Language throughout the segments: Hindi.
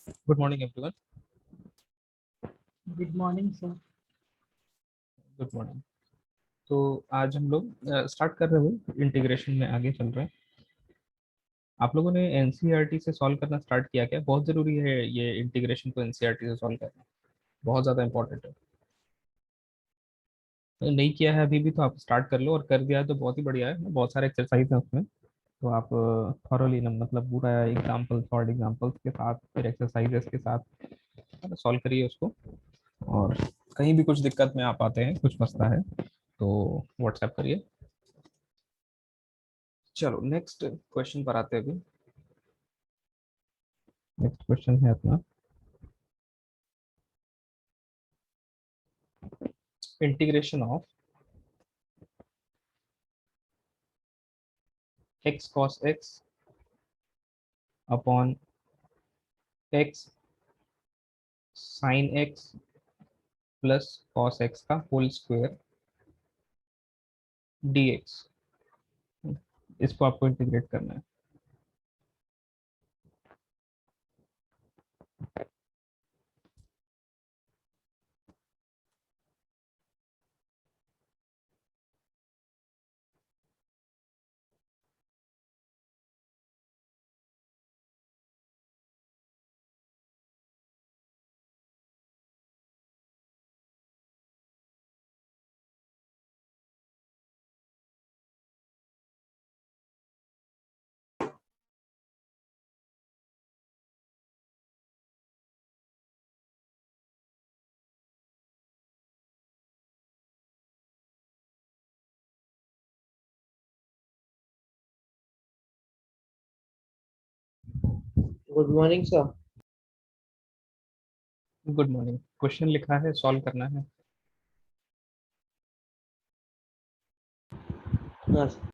Good morning everyone. Good morning sir. Good morning. तो आज हम लोग स्टार्ट कर रहे हैं, इंटीग्रेशन में आगे चल रहे हैं। आप लोगों ने एनसीईआरटी से सॉल्व करना स्टार्ट किया क्या? बहुत ज़रूरी है ये इंटीग्रेशन को एनसीईआरटी से सॉल्व करना, बहुत ज़्यादा इंपॉर्टेंट है। नहीं किया है अभी भी तो आप स्टार्ट कर लो, और कर दिया है तो बहुत ही बढ़िया है। बहुत सारे एक्सरसाइज हैं उसमें, तो आप थॉरोली मतलब पूरा एग्जाम्पल शॉर्ट एग्जाम्पल्स के साथ, फिर एक्सरसाइजेस के साथ सॉल्व करिए उसको। और कहीं भी कुछ दिक्कत में आप आते हैं, कुछ मसला है, तो व्हाट्सएप करिए। चलो नेक्स्ट क्वेश्चन पर आते हैं अभी। नेक्स्ट क्वेश्चन है अपना integration of x cos x upon x sign X plus cos x का होल स्क्वायर डी एक्स। इसको आपको इंटीग्रेट करना है। Good morning sir. Good morning. Question लिखा है, सॉल्व करना है। हाँ सर।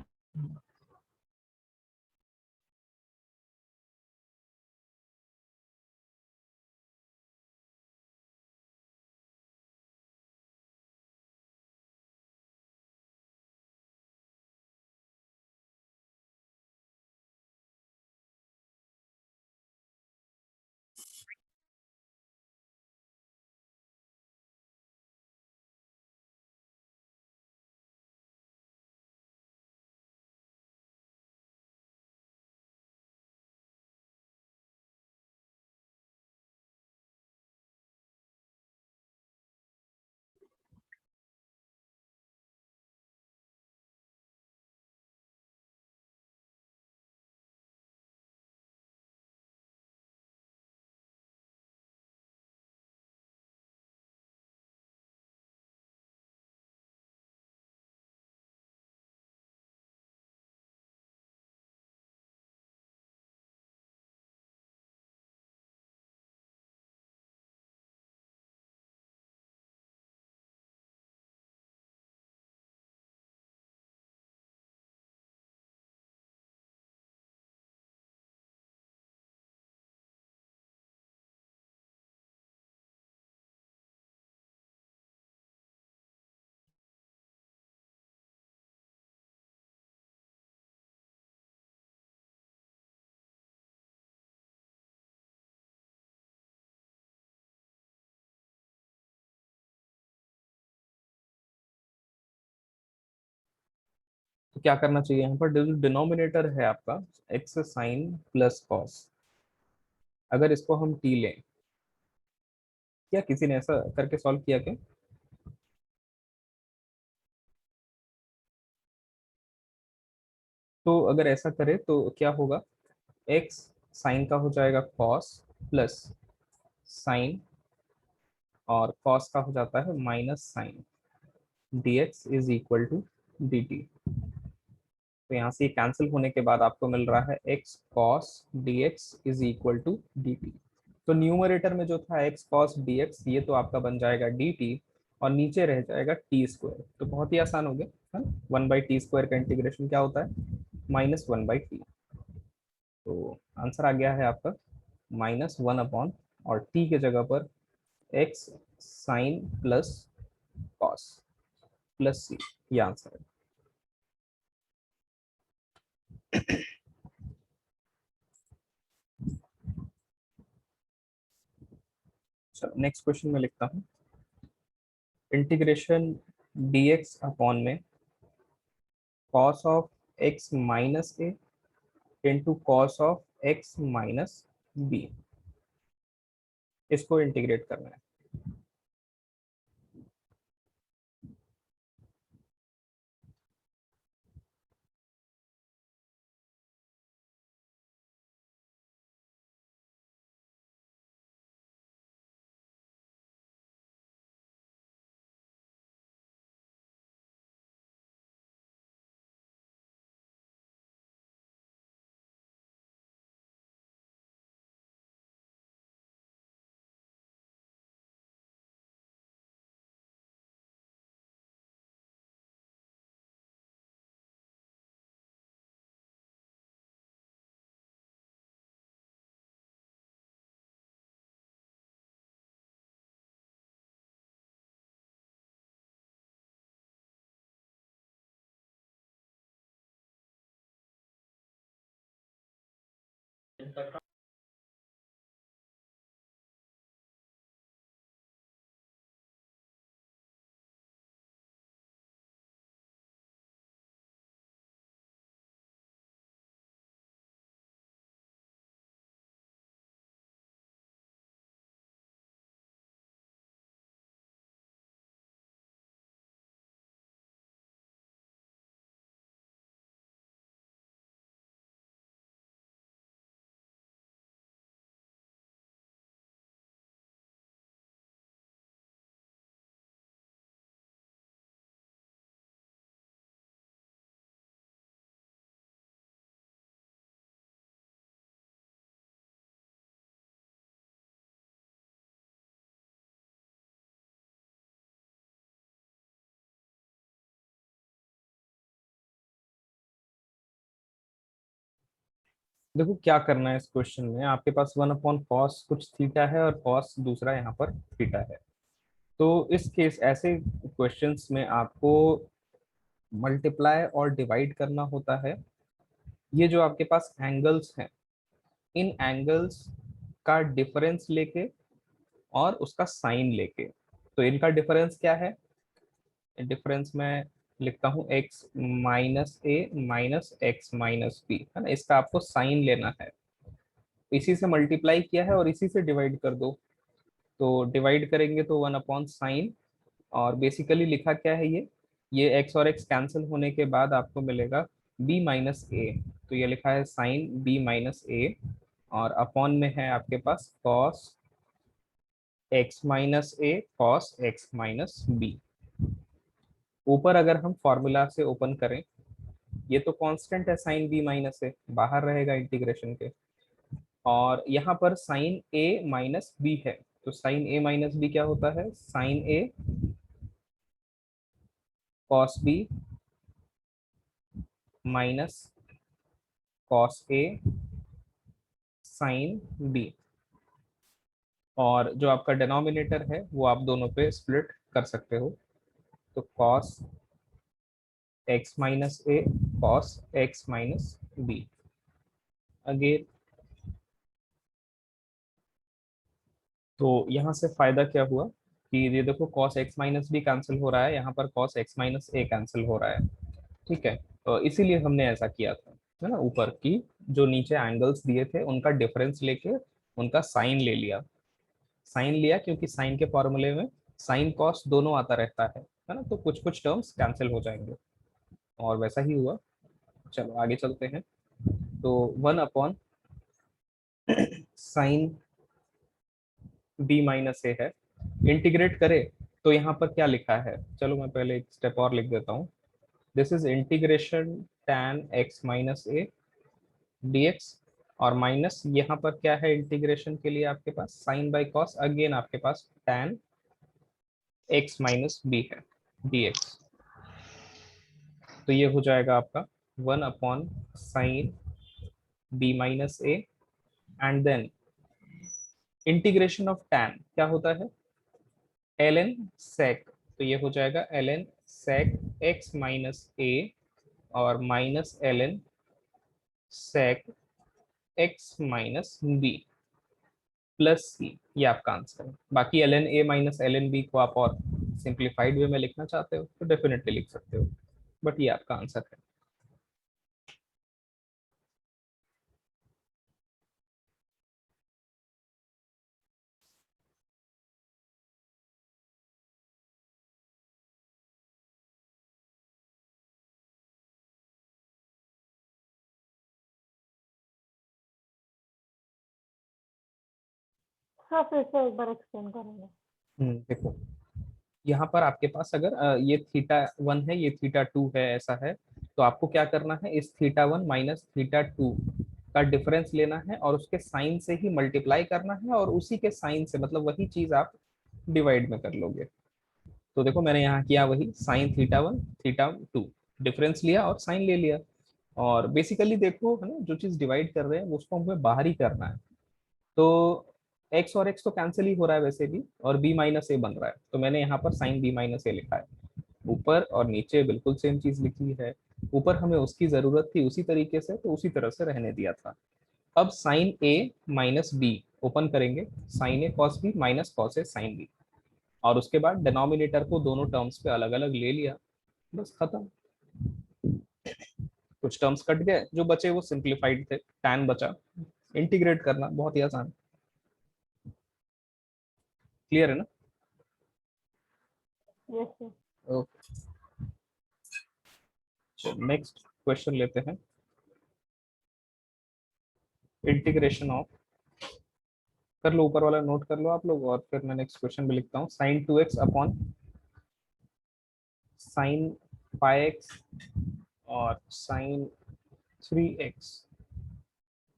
तो क्या करना चाहिए यहाँ पर? जो डिनोमिनेटर है आपका एक्स साइन प्लस कॉस, अगर इसको हम टी लें, क्या किसी ने ऐसा करके सॉल्व किया क्या? तो अगर ऐसा करे तो क्या होगा? एक्स साइन का हो जाएगा कॉस प्लस साइन, और कॉस का हो जाता है minus sine, dx is equal to dt। तो यहाँ से कैंसिल होने के बाद आपको मिल रहा है x cos dx is equal to dt। तो न्यूमरेटर में जो था x cos dx, ये तो आपका बन जाएगा dt, और नीचे रह जाएगा टी स्क्वायर। तो बहुत ही आसान हो गया। 1/t² का इंटीग्रेशन क्या होता है? -1/t। तो आंसर आ गया है आपका -1 और t के जगह पर x sine plus cos plus C, ये आंसर है। चलो नेक्स्ट क्वेश्चन में लिखता हूँ, इंटीग्रेशन dx अपॉन में cos of x minus A into cos of x minus B, इसको इंटीग्रेट करना है। देखो क्या करना है इस क्वेश्चन में, आपके पास वन अपॉन कॉस कुछ थीटा है और कॉस दूसरा यहाँ पर थीटा है। तो इस केस ऐसे क्वेश्चंस में आपको मल्टीप्लाई और डिवाइड करना होता है। ये जो आपके पास एंगल्स हैं, इन एंगल्स का डिफरेंस लेके और उसका साइन लेके, तो इनका डिफरेंस क्या है, डिफरेंस में लिखता हूँ x माइनस ए माइनस एक्स माइनस बी, है ना, इसका आपको साइन लेना है। इसी से मल्टीप्लाई किया है और इसी से डिवाइड कर दो, तो डिवाइड करेंगे तो वन अपॉन साइन, और बेसिकली लिखा क्या है ये x और x कैंसिल होने के बाद आपको मिलेगा b माइनस ए, तो ये लिखा है साइन b माइनस ए, और अपॉन में है आपके पास cos x minus A cos x minus B. ऊपर अगर हम फॉर्मूला से ओपन करें, ये तो कांस्टेंट है साइन b माइनस ए, बाहर रहेगा इंटीग्रेशन के, और यहाँ पर साइन a माइनस बी है, तो साइन a माइनस बी क्या होता है, sine a cos b minus cos a sine b, और जो आपका डिनोमिनेटर है वो आप दोनों पे स्प्लिट कर सकते हो, तो cos x minus A cos x minus B. Again तो यहाँ से फायदा क्या हुआ कि ये देखो cos x minus B cancel हो रहा है, यहाँ पर cos x minus A cancel हो रहा है। ठीक है, तो इसीलिए हमने ऐसा किया था, है ना, ऊपर की जो नीचे एंगल्स दिए थे उनका डिफरेंस लेके उनका साइन ले लिया। साइन लिया क्योंकि साइन के फॉर्मूले में साइन कॉस दोनों आता रहता है ना, तो कुछ कुछ टर्म्स कैंसिल हो जाएंगे, और वैसा ही हुआ। चलो आगे चलते हैं। तो one upon sine B minus A है, इंटीग्रेट करे तो यहाँ पर क्या लिखा है, चलो मैं पहले एक स्टेप और लिख देता हूँ। This is integration tan x minus A dx, और माइनस यहाँ पर क्या है इंटीग्रेशन के लिए आपके पास साइन बाई कॉस, अगेन आपके पास tan x माइनस बी है dx, तो ये हो जाएगा आपका one upon sine B minus A, and then integration of tan क्या होता है, ln sec, तो ये हो जाएगा ln sec x minus A और minus ln sec x minus B. Plus C, ये आपका आंसर है। बाकी L N A minus L N B को आप और सिंप्लीफाइड वे में लिखना चाहते हो तो डेफिनेटली लिख सकते हो, बट ये आपका आंसर है। हाँ, फिर से एक बार एक्सप्लेन करेंगे। देखो यहाँ पर आपके पास अगर ये थीटा वन है, ये थीटा टू है, ऐसा है, तो आपको क्या करना है, इस theta one minus theta two का डिफरेंस लेना है और उसके साइन से ही मल्टीप्लाई करना है, और उसी के साइन से मतलब वही चीज आप डिवाइड में कर लोगे। तो देखो मैंने यहाँ किया वही, sine theta one theta two, difference लिया और साइन ले लिया। और बेसिकली देखो है ना, जो चीज डिवाइड कर रहे हैं वो उसको हमें बाहर ही करना है। तो x और x तो कैंसिल ही हो रहा है वैसे भी, और b माइनस ए बन रहा है, तो मैंने यहाँ पर साइन b माइनस ए लिखा है। ऊपर और नीचे बिल्कुल सेम चीज लिखी है, ऊपर हमें उसकी जरूरत थी उसी तरीके से, तो उसी तरह से रहने दिया था। अब sine a minus B open करेंगे, sine A cos B minus cos A sine B, और उसके बाद डिनोमिनेटर को दोनों टर्म्स पे अलग अलग ले लिया, बस खत्म। कुछ टर्म्स कट गए, जो बचे वो सिंप्लीफाइड थे, tan बचा, इंटीग्रेट करना बहुत ही आसान। क्लियर है ना? Yes sir. Okay, next question लेते हैं। इंटीग्रेशन ऑफ, कर लो ऊपर वाला नोट कर लो आप लोग, और फिर मैं नेक्स्ट क्वेश्चन भी लिखता हूँ। Sine two X upon sine five X और sine three X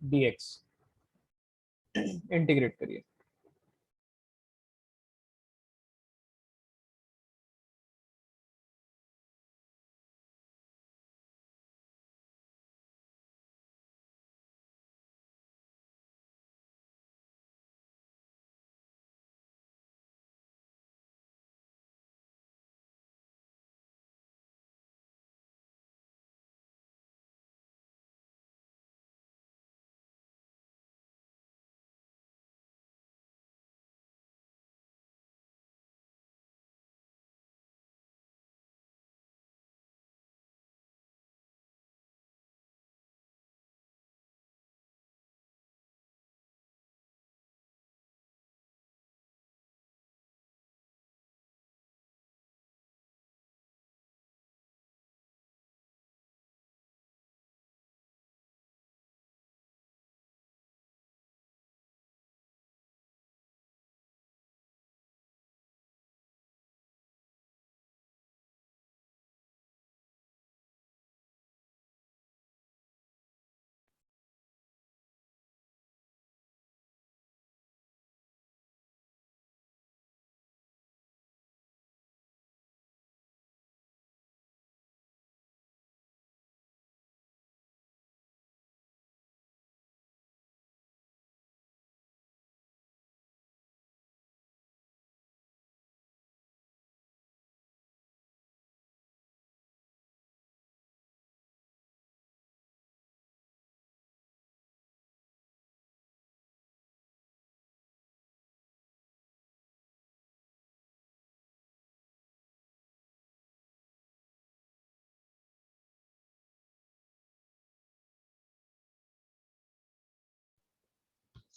D X, integrate करिए।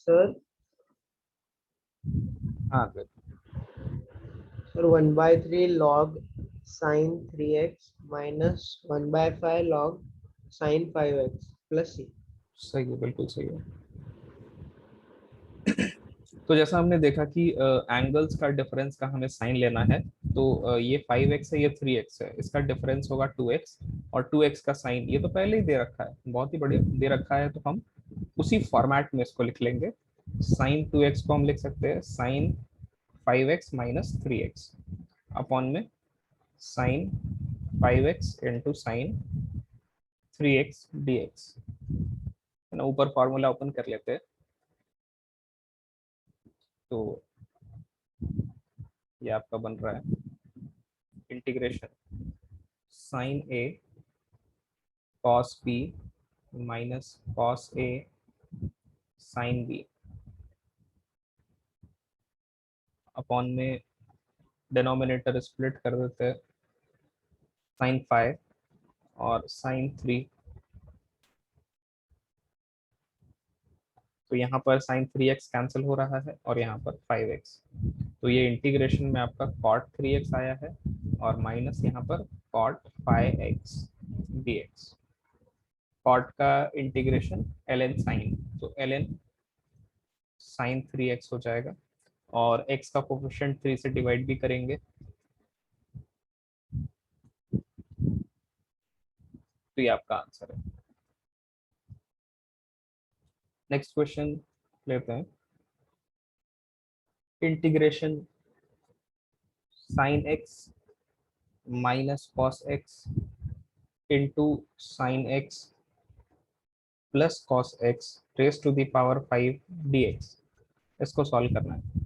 Sir, हाँ good. sir, 1 by 3 log sine 3x minus 1 by 5 log sine 5x plus c. सही है, बिल्कुल सही है। तो जैसा हमने देखा कि एंगल्स का डिफरेंस का हमें साइन लेना है, तो ये 5x है, ये 3x है, इसका डिफरेंस होगा 2x, और 2x का साइन ये तो पहले ही दे रखा है, बहुत ही बढ़िया दे रखा है, तो हम उसी फॉर्मेट में इसको लिख लेंगे। साइन 2x को हम लिख सकते हैं sine 5x minus 3x upon में sine 5x into sine 3x dx, है ना। ऊपर फॉर्मूला ओपन कर लेते हैं, तो ये आपका बन रहा है integration sign A cos B minus cos A sine B upon में डिनोमिनेटर स्प्लिट कर देते हैं, साइन 5 और साइन 3, तो यहाँ पर साइन 3x कैंसिल हो रहा है और यहाँ पर 5x, तो ये इंटीग्रेशन में आपका cot 3x आया है और माइनस यहाँ पर cot 5x dx। cot का इंटीग्रेशन ln साइन, तो ln साइन 3x हो जाएगा और x का कोफिशिएंट 3 से डिवाइड भी करेंगे, तो ये आपका आंसर है। नेक्स्ट क्वेश्चन लेते हैं। Integration sine x minus cos x into sine x plus cos x raise to the power 5 dx, इसको सॉल्व करना है।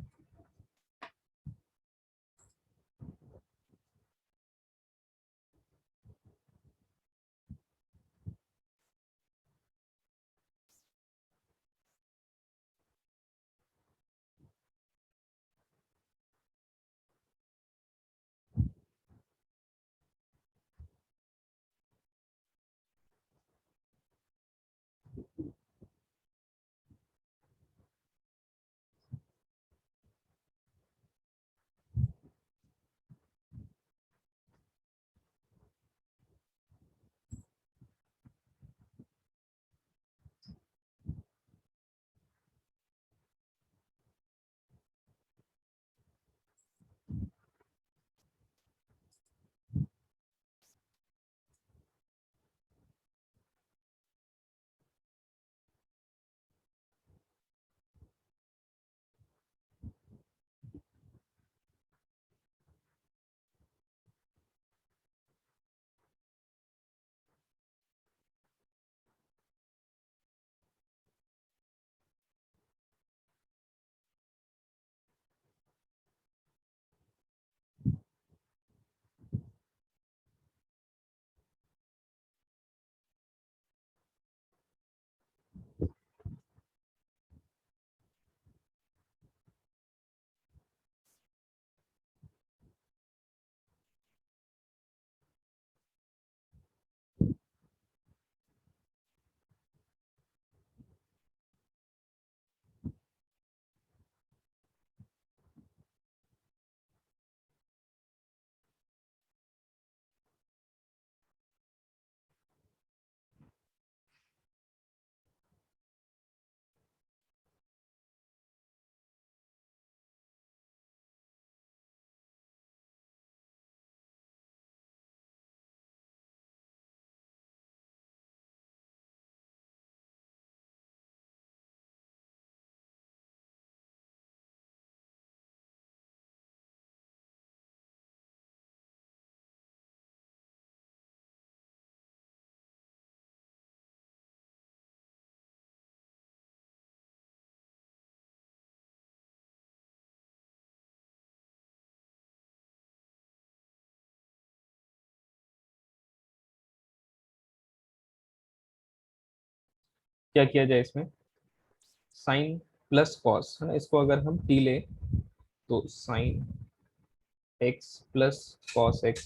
क्या किया जाए इसमें, साइन प्लस कॉस है ना, इसको अगर हम टी ले तो sine x plus cos x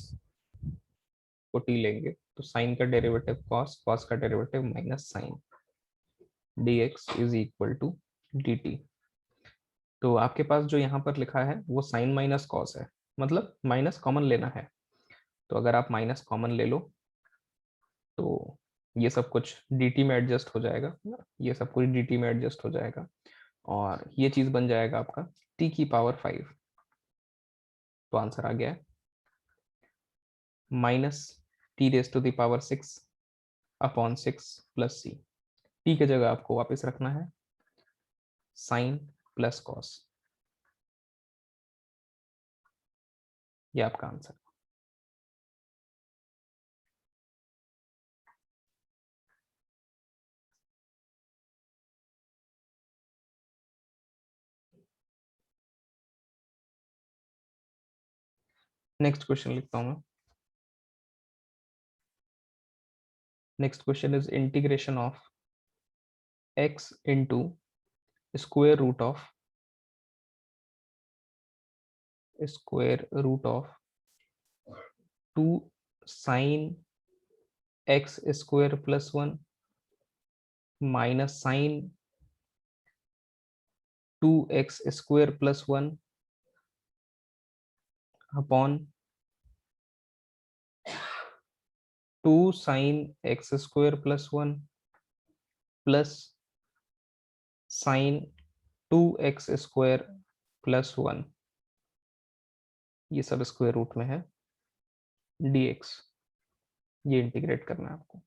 को टी लेंगे तो साइन का डेरिवेटिव कॉस, कॉस का derivative minus sine, dx is equal to dt। तो आपके पास जो यहाँ पर लिखा है वो साइन माइनस कॉस है, मतलब माइनस कॉमन लेना है, तो अगर आप माइनस कॉमन ले लो तो ये सब कुछ dt में एडजस्ट हो जाएगा ना, ये सब कुछ dt में एडजस्ट हो जाएगा और ये चीज बन जाएगा आपका t की पावर 5, तो आंसर आ गया है minus T raise to the power 6 upon 6 plus C. T की जगह आपको वापस रखना है साइन प्लस कॉस, ये आपका आंसर। नेक्स्ट क्वेश्चन लिखता हूं मैं। Next question is integration of x into square root of square root of 2 sine X square plus 1 minus sine 2x square plus 1 upon 2 sine X square plus 1 plus sine 2x square plus 1, ये सब स्क्वायर रूट में है, dx, ये इंटीग्रेट करना है आपको।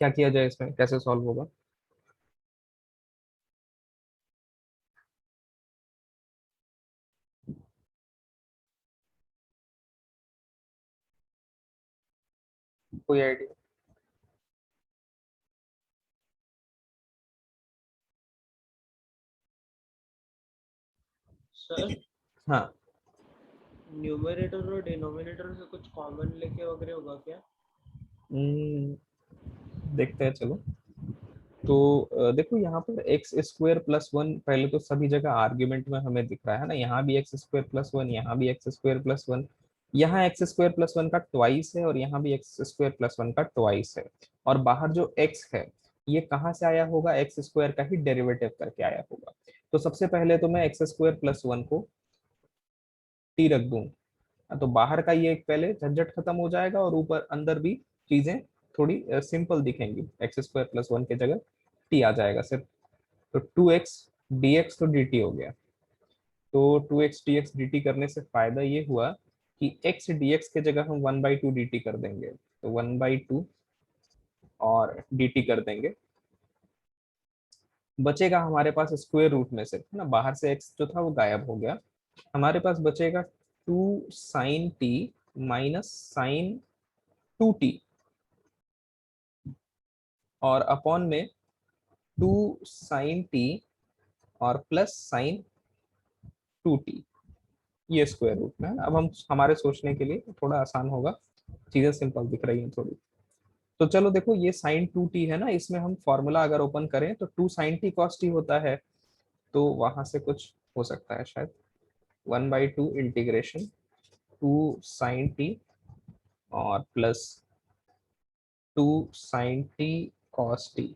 क्या किया जाए इसमें, कैसे सॉल्व होगा? कोई आइडिया? सर हाँ, न्यूमरेटर और डिनोमिनेटर से कुछ कॉमन लेके वगैरह होगा क्या? देखते हैं चलो। तो देखो यहाँ पर एक्स स्क्वायर प्लस 1 पहले तो सभी जगह आर्ग्यूमेंट में हमें दिख रहा है ना, यहाँ भी एक्स स्क्वायर प्लस 1, यहाँ भी एक्स स्क्वायर प्लस 1, यहाँ एक्स स्क्वायर प्लस 1 का ट्वाइस है और यहाँ भी एक्स स्क्वायर प्लस 1 का ट्वाइस है। और बाहर जो एक्स है ये कहाँ से आया होगा? एक्स स्क्वायर का ही डेरिवेटिव करके आया होगा। तो सबसे पहले तो मैं एक्स स्क्वायर प्लस 1 को टी रख दूं, तो बाहर का ये पहले झंझट खत्म हो जाएगा और ऊपर अंदर भी चीजें थोड़ी सिंपल दिखेंगी। एक्स स्क्वायर प्लस 1 की जगह टी आ जाएगा सिर्फ। तो 2x dx तो dt हो गया। तो 2x dx dt करने से फायदा ये हुआ कि x dx के जगह हम 1/2 dt कर देंगे, तो 1/2 और dt कर देंगे। बचेगा हमारे पास स्क्वायर रूट में से, है ना, बाहर से x जो था वो गायब हो गया। हमारे पास बचेगा sin t minus sin 2t और अपॉन में 2 sin t और प्लस sin 2t, ये स्क्वायर रूट में है। अब हम हमारे सोचने के लिए थोड़ा आसान होगा, चीजें सिंपल दिख रही हैं थोड़ी। तो चलो देखो, ये sin 2t है ना, इसमें हम फॉर्मूला अगर ओपन करें तो 2 sin t cos t होता है, तो वहां से कुछ हो सकता है शायद। 1/2 इंटीग्रेशन 2 sin t और plus 2 sin t cos t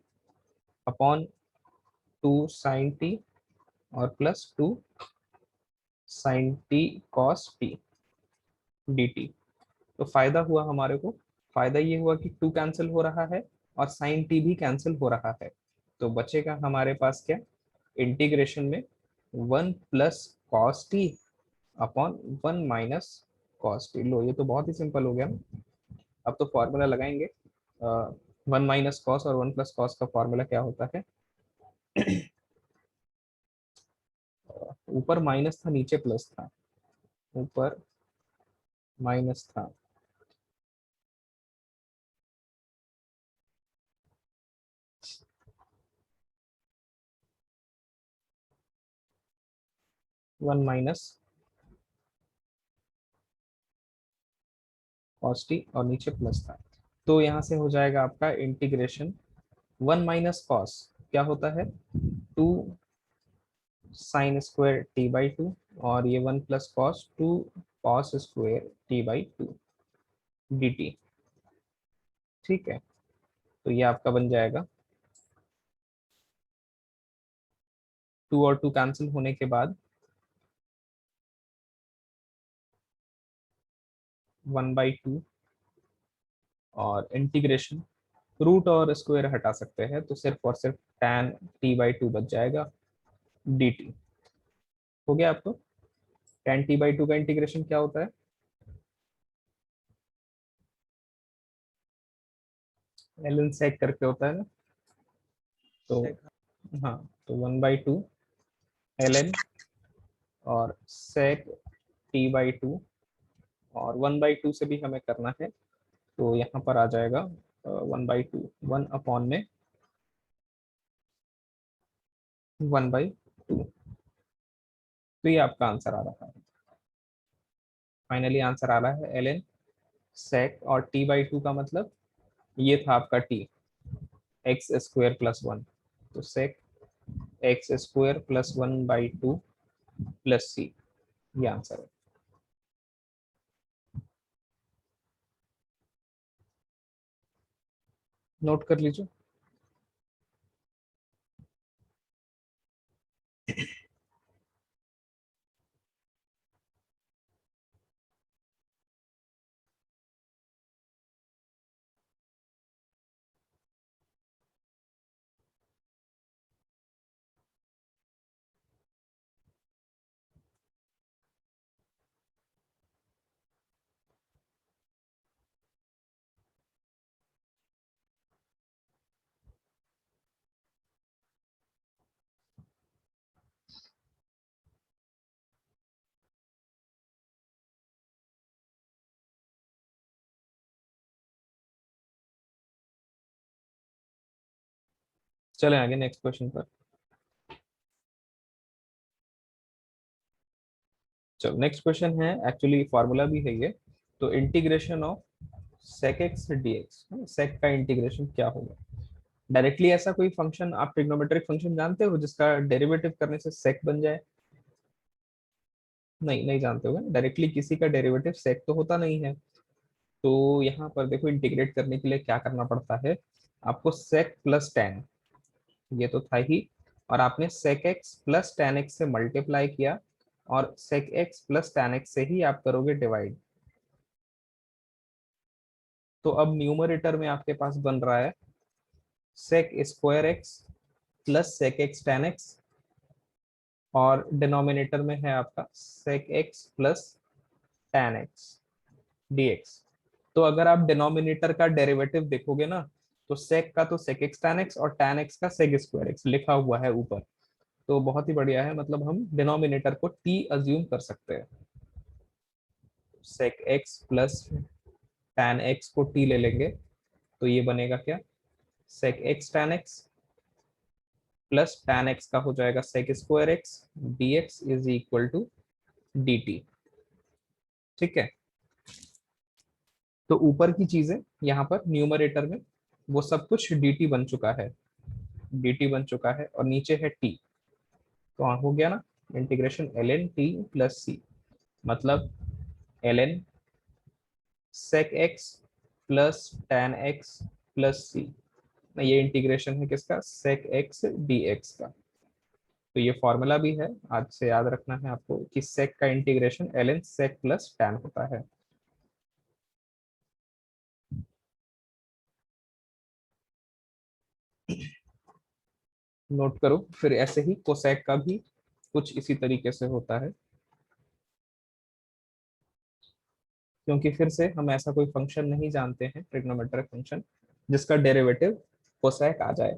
upon 2 sin t और plus 2 sin t cos t dt। तो फायदा हुआ हमारे को, फायदा ये हुआ कि 2 कैंसिल हो रहा है और sin t भी कैंसिल हो रहा है, तो बचेगा हमारे पास क्या, इंटीग्रेशन में 1 plus cos T upon 1 minus cos T. लो, ये तो बहुत ही सिंपल हो गया ना। अब तो फॉर्मूला लगाएंगे, 1 माइनस कॉस और 1 प्लस कॉस का फॉर्मूला क्या होता है, ऊपर माइनस था नीचे प्लस था, ऊपर माइनस था, वन माइनस कॉस टी और नीचे प्लस था। तो यहाँ से हो जाएगा आपका इंटीग्रेशन 1 माइनस कॉस क्या होता है, 2 sin² t/2 और ये 1 plus cos 2 cos² t/2 dt। ठीक है, तो ये आपका बन जाएगा 2 और 2 कैंसिल होने के बाद 1/2 और इंटीग्रेशन, रूट और स्क्वायर हटा सकते हैं तो सिर्फ और सिर्फ tan t/2 बच जाएगा dt। हो गया आपको। tan t/2 का इंटीग्रेशन क्या होता है, ln sec करके होता है ना, तो हाँ, तो 1/2 ln और sec t/2 और 1/2 से भी हमें करना है, तो यहाँ पर आ जाएगा 1/2, 1 अपॉन में 1/2। तो ये आपका आंसर आ रहा है, फाइनली आंसर आ रहा है ln sec और t/2 का मतलब ये था आपका t, x² + 1, तो sec x² + 1/2 प्लस c, ये आंसर है। नोट कर लीजिए। चले आगे नेक्स्ट क्वेश्चन पर। चलो नेक्स्ट क्वेश्चन है, एक्चुअली फॉर्मूला भी है ये, तो integration of sec x dx, sec का इंटीग्रेशन क्या होगा। डायरेक्टली ऐसा कोई फंक्शन, आप ट्रिग्नोमेट्रिक फंक्शन जानते हो जिसका डेरिवेटिव करने से sec बन जाए, नहीं नहीं जानते हो, डायरेक्टली किसी का डेरिवेटिव sec तो होता नहीं है। तो यहाँ पर देखो, इंटीग्रेट करने के लिए क्या करना पड़ता है आपको, sec प्लस tan, ये तो था ही, और आपने sec x plus tan x से मल्टीप्लाई किया और sec x plus tan x से ही आप करोगे डिवाइड। तो अब न्यूमरेटर में आपके पास बन रहा है sec² x plus sec x tan x और डिनोमिनेटर में है आपका sec x plus tan x dx। तो अगर आप डिनोमिनेटर का डेरिवेटिव देखोगे ना, तो sec का तो sec x tan x और tan x का sec² x लिखा हुआ है ऊपर, तो बहुत ही बढ़िया है, मतलब हम डिनोमिनेटर को t अज्यूम कर सकते हैं। sec x plus tan x को t ले लेंगे तो ये बनेगा क्या, sec x tan x plus tan x का हो जाएगा sec square x dx is equal to dt। ठीक है, तो ऊपर की चीजें यहाँ पर न्यूमरेटर में वो सब कुछ dt बन चुका है, dt बन चुका है, और नीचे है t, तो हो गया ना integration ln t plus c, मतलब ln sec x plus tan x plus c, ये इंटीग्रेशन है किसका, sec x dx का। तो ये फॉर्मूला भी है, आज से याद रखना है आपको कि sec का integration ln sec plus tan होता है। नोट करो, फिर ऐसे ही कोसेक का भी कुछ इसी तरीके से होता है, क्योंकि फिर से हम ऐसा कोई फंक्शन नहीं जानते हैं ट्रिग्नोमेट्रिक फंक्शन जिसका डेरिवेटिव कोसेक आ जाए,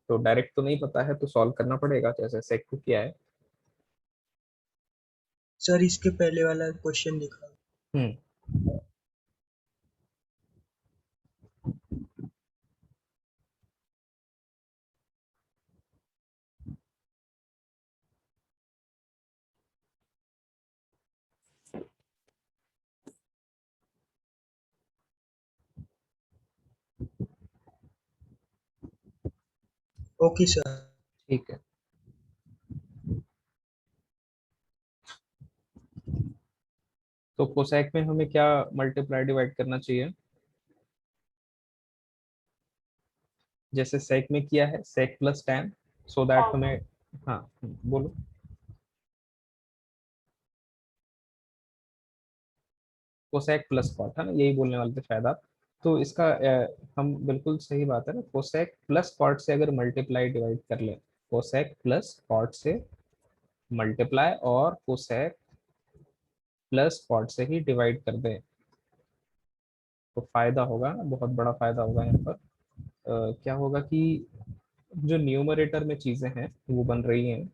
तो डायरेक्ट तो नहीं पता है, तो सॉल्व करना पड़ेगा, जैसे सेक को किया है। सर इसके पहले वाला क्वेश्चन लिखा। हम्म, ओके सर। ठीक है, तो कोसेक में हमें क्या मल्टीप्लाई डिवाइड करना चाहिए, जैसे सेक में किया है sec plus tan, so that हमें, हाँ बोलो, कोसेक प्लस कॉट है ना, यही बोलने वाले थे शायद आप। तो इसका हम बिल्कुल सही बात है ना, कोसेक प्लस कॉट से अगर मल्टीप्लाई डिवाइड कर ले, कोसेक प्लस कॉट से मल्टीप्लाई और कोसेक प्लस कॉट से ही डिवाइड कर दें, तो फायदा होगा, बहुत बड़ा फायदा होगा यहाँ पर। क्या होगा कि जो न्यूमरेटर में चीजें हैं वो बन रही हैं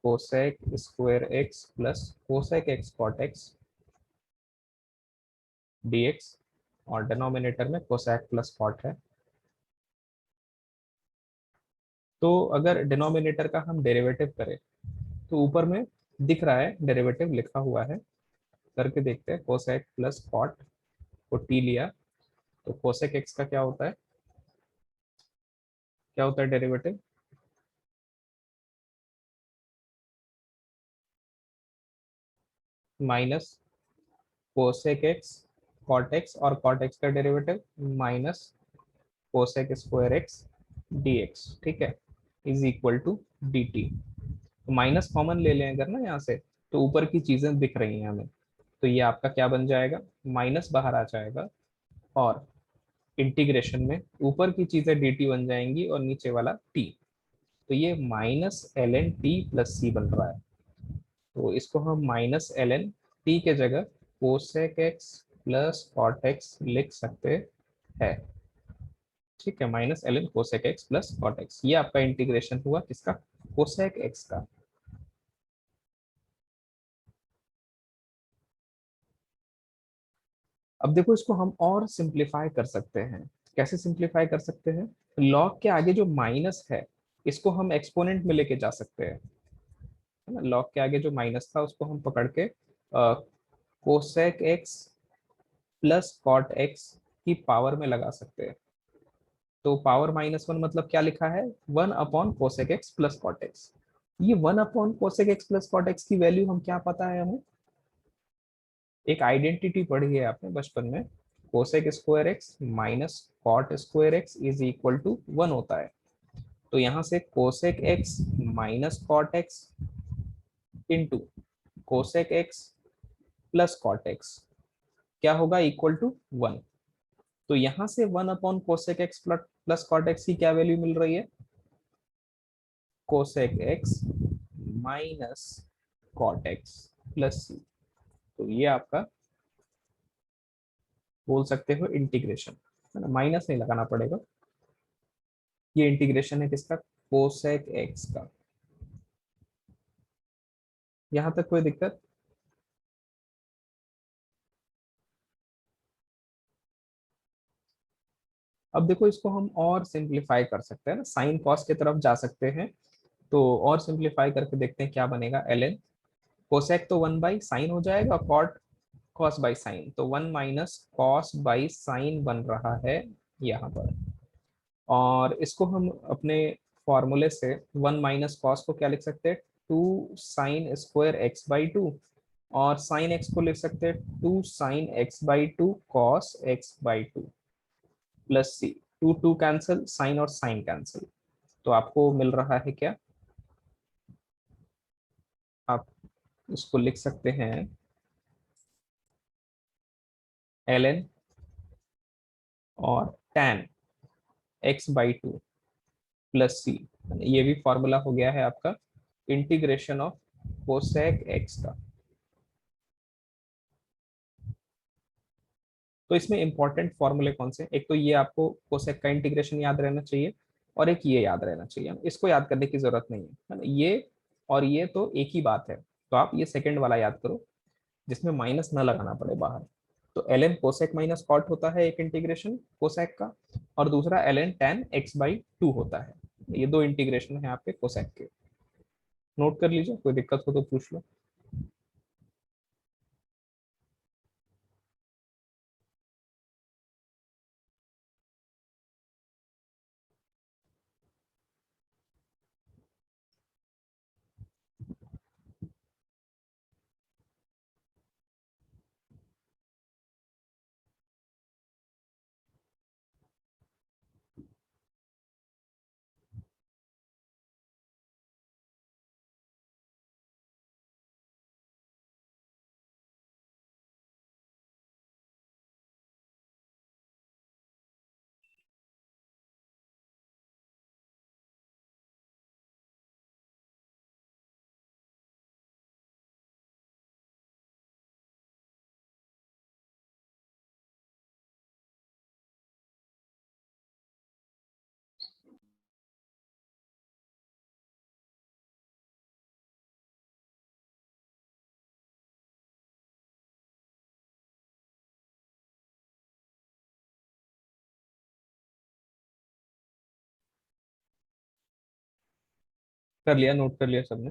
cosec square X plus cosec X cot X dx, और डिनोमिनेटर में कोसेक प्लस कॉट है। तो अगर डिनोमिनेटर का हम डेरिवेटिव करें तो ऊपर में दिख रहा है डेरिवेटिव लिखा हुआ है, करके देखते हैं, कोसेक प्लस कॉट को t लिया, तो कोसेक एक्स का क्या होता है, क्या होता है derivative, minus cosec X cot X, और कॉट एक्स का derivative minus cosec square X dx, ठीक है, इज इक्वल टू dt। तो माइनस कॉमन ले लें अगर ना यहाँ से, तो ऊपर की चीजें दिख रही हैं हमें, तो ये आपका क्या बन जाएगा, माइनस बाहर आ जाएगा, और इंटीग्रेशन में ऊपर की चीजें dt बन जाएंगी और नीचे वाला t, तो ये minus ln t plus c बन रहा है, तो इसको हम माइनस ln t के जगह cosec x plus cot x लिख सकते हैं। ठीक है, minus ln cosec x plus cot x, ये आपका इंटीग्रेशन हुआ किसका, कोसेक x का। अब देखो इसको हम और सिंप्लीफाई कर सकते हैं, कैसे सिंप्लीफाई कर सकते हैं, लॉग के आगे जो माइनस है इसको हम एक्सपोनेंट में लेके जा सकते हैं, है ना, लॉग के आगे जो माइनस था उसको हम पकड़ के cosec X plus cot X की पावर में लगा सकते हैं, तो पावर -1 मतलब क्या लिखा है, 1 upon cosec X plus cot X. ये 1 upon cosec X plus cot X की वैल्यू हम क्या पता है हमें, एक आइडेंटिटी पढ़ी है आपने बचपन में, cosec square X minus cot square X is equal to 1 होता है, तो यहाँ से cosec X minus cot X into cosec X plus cot X क्या होगा, इक्वल टू 1। तो यहाँ से 1 upon cosec X plus cot X की क्या वैल्यू मिल रही है, cosec X minus cot X plus C, तो ये आपका बोल सकते हो इंटीग्रेशन, है ना, माइनस नहीं लगाना पड़ेगा, ये इंटीग्रेशन है किसका, कोसेक एक्स का। यहाँ तक कोई दिक्कत, अब देखो इसको हम और सिंप्लीफाई कर सकते हैं ना, साइन कॉस की तरफ जा सकते हैं। तो और सिंप्लीफाई करके देखते हैं क्या बनेगा। ln कोसेक तो 1/sin हो जाएगा, कॉट कॉस बाई साइन, तो 1 माइनस कॉस बाई साइन बन रहा है यहाँ पर। और इसको हम अपने फॉर्मूले से 1 माइनस कॉस को क्या लिख सकते हैं, 2 sin² x/2, और साइन एक्स को लिख सकते हैं 2 sin x/2 cos x/2 plus C. 2 cancel, sine और साइन कैंसिल, तो आपको मिल रहा है क्या, आप इसको लिख सकते हैं ln और tan x/2 प्लस सी। ये भी फॉर्मूला हो गया है आपका इंटीग्रेशन ऑफ कोसेक एक्स का। तो इसमें इंपॉर्टेंट फॉर्मूले कौन से, एक तो ये आपको कोसेक का इंटीग्रेशन याद रहना चाहिए, और एक ये याद रहना चाहिए, इसको याद करने की जरूरत नहीं है ना, ये और ये तो एक ही बात है। तो आप ये सेकंड वाला याद करो जिसमें माइनस ना लगाना पड़े बाहर। तो ln कोसेक माइनस कॉट होता है एक इंटीग्रेशन कोसेक का, और दूसरा ln tan x/2 होता है। ये दो इंटीग्रेशन है आपके कोसेक के, नोट कर लीजिए, कोई दिक्कत हो तो पूछ लो। कर लिया, नोट कर लिया सबने।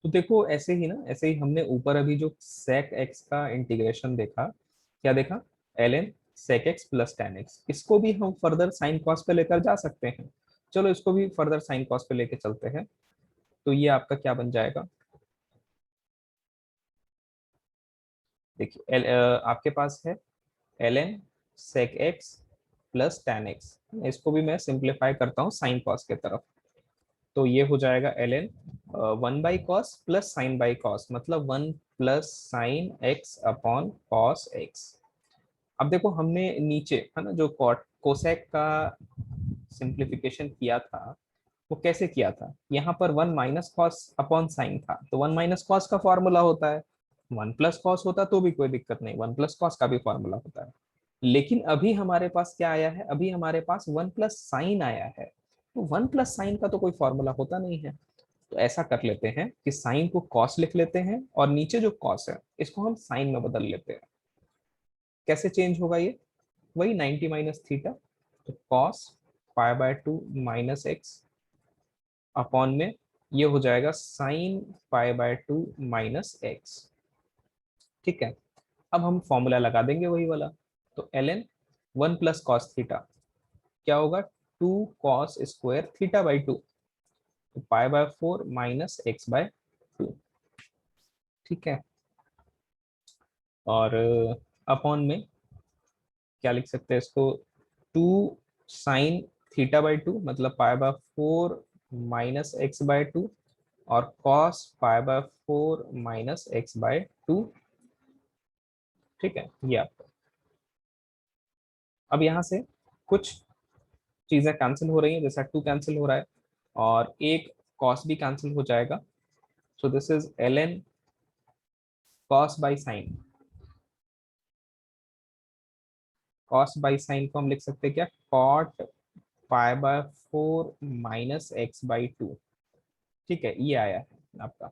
तो देखो ऐसे ही ना, ऐसे ही हमने ऊपर अभी जो sec x का इंटीग्रेशन देखा, क्या देखा, ln sec x plus tan x, इसको भी हम फर्दर साइन कॉस पे लेकर जा सकते हैं। चलो इसको भी फर्दर साइन कॉस पे लेके चलते हैं। तो ये आपका क्या बन जाएगा, देखिए आपके पास है ln sec x plus tan x, इसको भी मैं सिंप्लीफाई करता हूँ साइन कॉस के तरफ। तो ये हो जाएगा ln 1/cos plus sign by cos, मतलब 1 plus sine x upon cos x. अब देखो हमने नीचे है ना जो कॉट कोसेक का सिंप्लीफिकेशन किया था, वो कैसे किया था, यहाँ पर 1 माइनस कॉस अपॉन साइन था, तो 1 माइनस कॉस का फॉर्मूला होता है, 1 प्लस कॉस होता तो भी कोई दिक्कत नहीं, 1 प्लस कॉस का भी फॉर्मूला होता है। लेकिन अभी हमारे पास क्या आया है, अभी हमारे पास 1 प्लस साइन आया है, तो 1 प्लस साइन का तो कोई फॉर्मूला होता नहीं है। तो ऐसा कर लेते हैं कि साइन को कॉस लिख लेते हैं, और नीचे जो कॉस है इसको हम साइन में बदल लेते हैं। कैसे चेंज होगा ये, वही 90 माइनस थीटा, तो कॉस π/2 माइनस एक्स अपॉन में ये हो जाएगा साइन π/2 माइनस एक्स। ठीक है, अब हम फॉर्मूला लगा देंगे वही वाला। तो ln 1 प्लस कॉस थीटा क्या होगा, 2 cos² θ/2, तो π/4 माइनस x/2। ठीक है, और अपॉन में क्या लिख सकते हैं इसको, 2 sin θ/2 मतलब π/4 माइनस x/2, और cos π/4 माइनस x/2। ठीक है, ये आपका। अब यहाँ से कुछ चीजें कैंसिल हो रही हैं, जैसा 2 कैंसिल हो रहा है, और एक cos भी कैंसिल हो जाएगा। So this is ln cos by sine, cos by sine को हम लिख सकते हैं क्या, cot π/4 माइनस x/2। ठीक है, ये आया है आपका।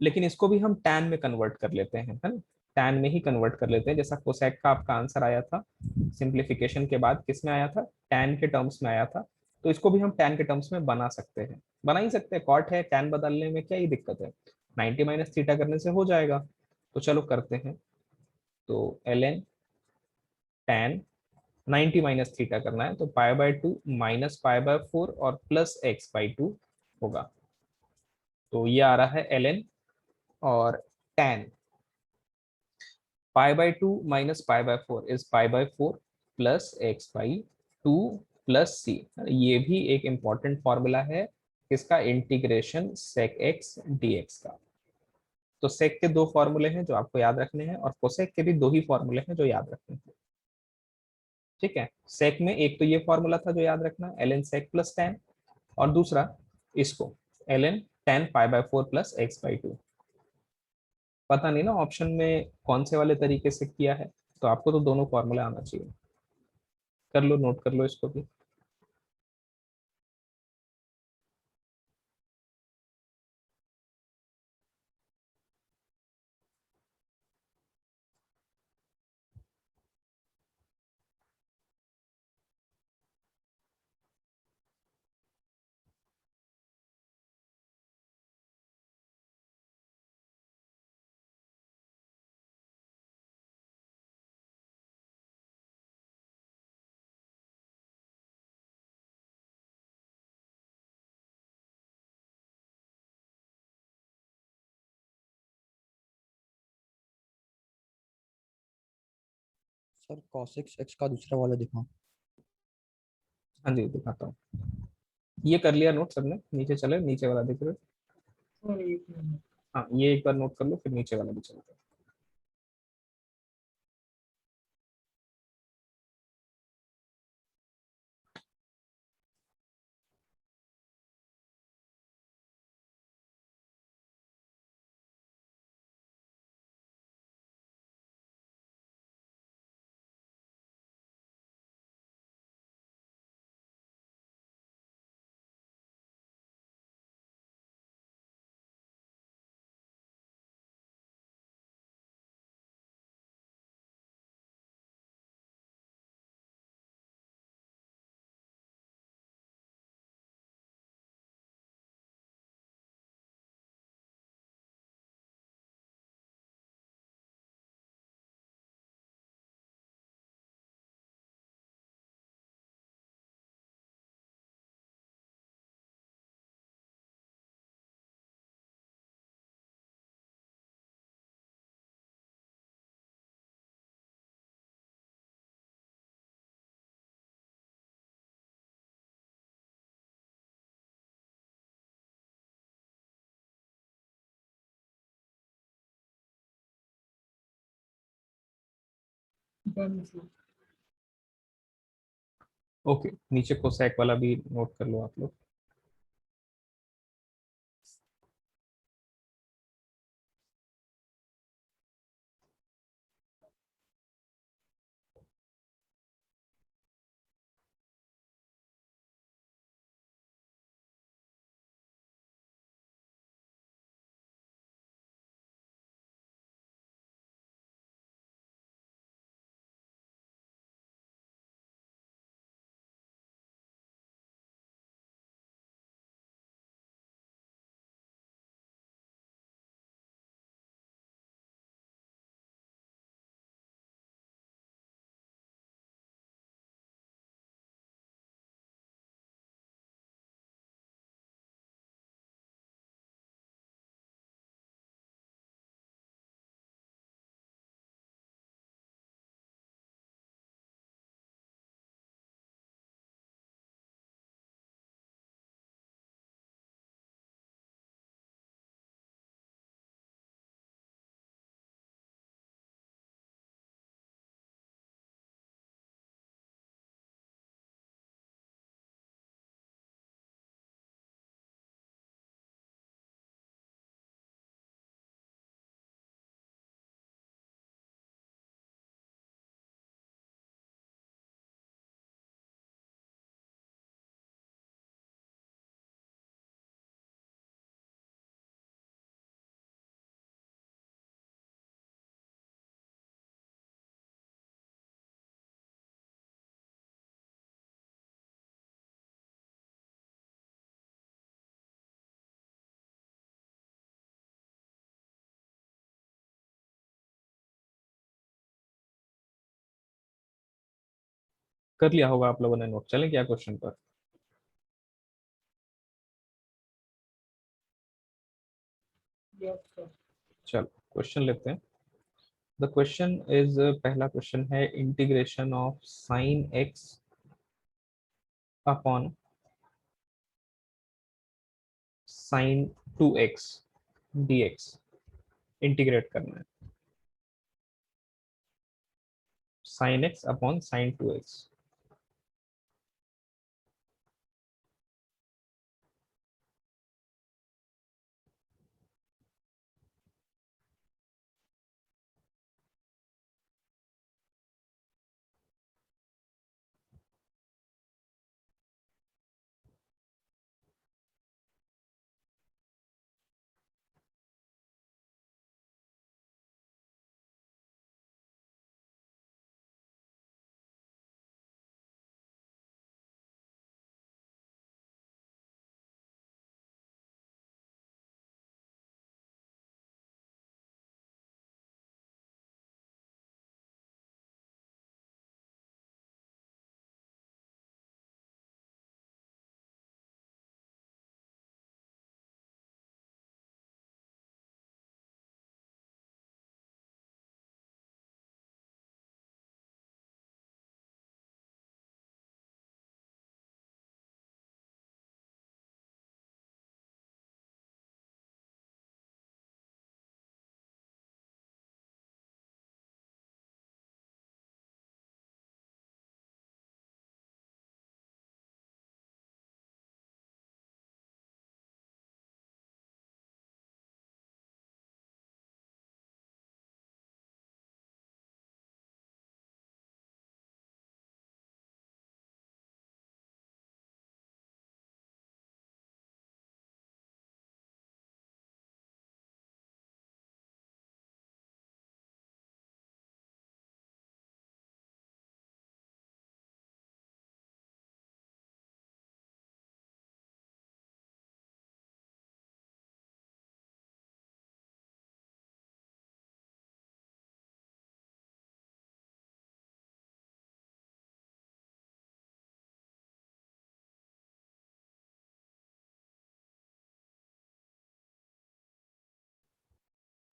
लेकिन इसको भी हम tan में कन्वर्ट कर लेते हैं, है ना, टैन में ही कन्वर्ट कर लेते हैं, जैसा कोसेक का आपका आंसर आया था सिंप्लीफिकेशन के बाद, किस में आया था, टैन के टर्म्स में आया था। तो इसको भी हम टैन के टर्म्स में बना सकते हैं, बना ही सकते हैं, कॉट है, टैन बदलने में क्या ही दिक्कत है, 90 माइनस थीटा करने से हो जाएगा। तो चलो करते हैं। तो ln टैन 90 माइनस थीटा करना है, तो पाई/2 माइनस पाई/4 और प्लस x/2 होगा। तो ये आ रहा है ln, और tan पाई/2 माइनस पाई/4 इज पाई/4 प्लस x/2 प्लस c। ये भी एक इंपॉर्टेंट फॉर्मूला है किसका, इंटीग्रेशन sec x dx का। तो सेक के दो फॉर्मूले हैं जो आपको याद रखने हैं, और कोसेक के भी दो ही फॉर्मूले हैं जो याद रखने हैं। ठीक है, सेक में एक तो ये फॉर्मूला था जो याद रखना, ln sec प्लस tan, और दूसरा इसको ln tan पाई/4 प्लस x/2। पता नहीं ना ऑप्शन में कौन से वाले तरीके से किया है, तो आपको तो दोनों फॉर्मूला आना चाहिए। कर लो, नोट कर लो इसको भी। सर cosec x का दूसरा वाला दिखाओ। हाँ जी दिखाता हूँ। ये कर लिया नोट सबने, नीचे चले, नीचे वाला देख रहे हो? हाँ ये एक बार नोट कर लो, फिर नीचे वाला भी चलते हैं। ओके, नीचे कोसेक वाला भी नोट कर लो आप लोग। कर लिया होगा आप लोगों ने नोट। चलें क्या क्वेश्चन पर? Yes sir. चलो क्वेश्चन लेते हैं। द क्वेश्चन इज, पहला क्वेश्चन है integration of sine x upon sign 2x dx। Integrate करना है sine x upon sign 2x।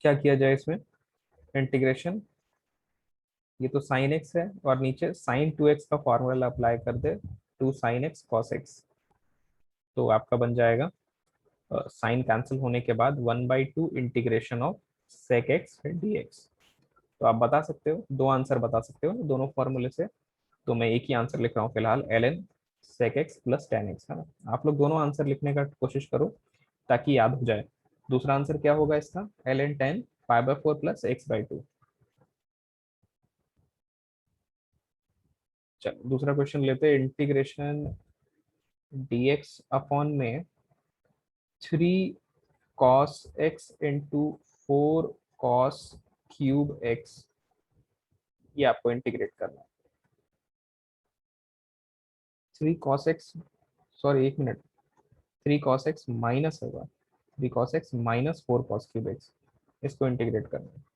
क्या किया जाए इसमें? इंटीग्रेशन, ये तो साइन एक्स है और नीचे साइन 2x का फॉर्मूला अप्लाई कर दे, 2 साइन एक्स कॉस एक्स। तो आपका बन जाएगा, साइन कैंसिल होने के बाद 1/2 integration of sec X D X. तो आप बता सकते हो, दो आंसर बता सकते हो दोनों फॉर्मूले से। तो मैं एक ही आंसर लिख रहा हूँ फिलहाल, L N sec X plus tan X, है ना। आप लोग दोनों आंसर लिखने का कोशिश करो ताकि याद हो जाए। दूसरा आंसर क्या होगा इसका? एल एन 10 पाई/4 प्लस x/2। चलो दूसरा क्वेश्चन लेते हैं। इंटीग्रेशन dx अपॉन में 3 cos x into 4 cos cube x, ये आपको इंटीग्रेट करना है। 3 cos x, सॉरी एक मिनट, 3 cos x माइनस होगा, 3 cos x minus 4 cos cube x, इसको इंटीग्रेट करना है।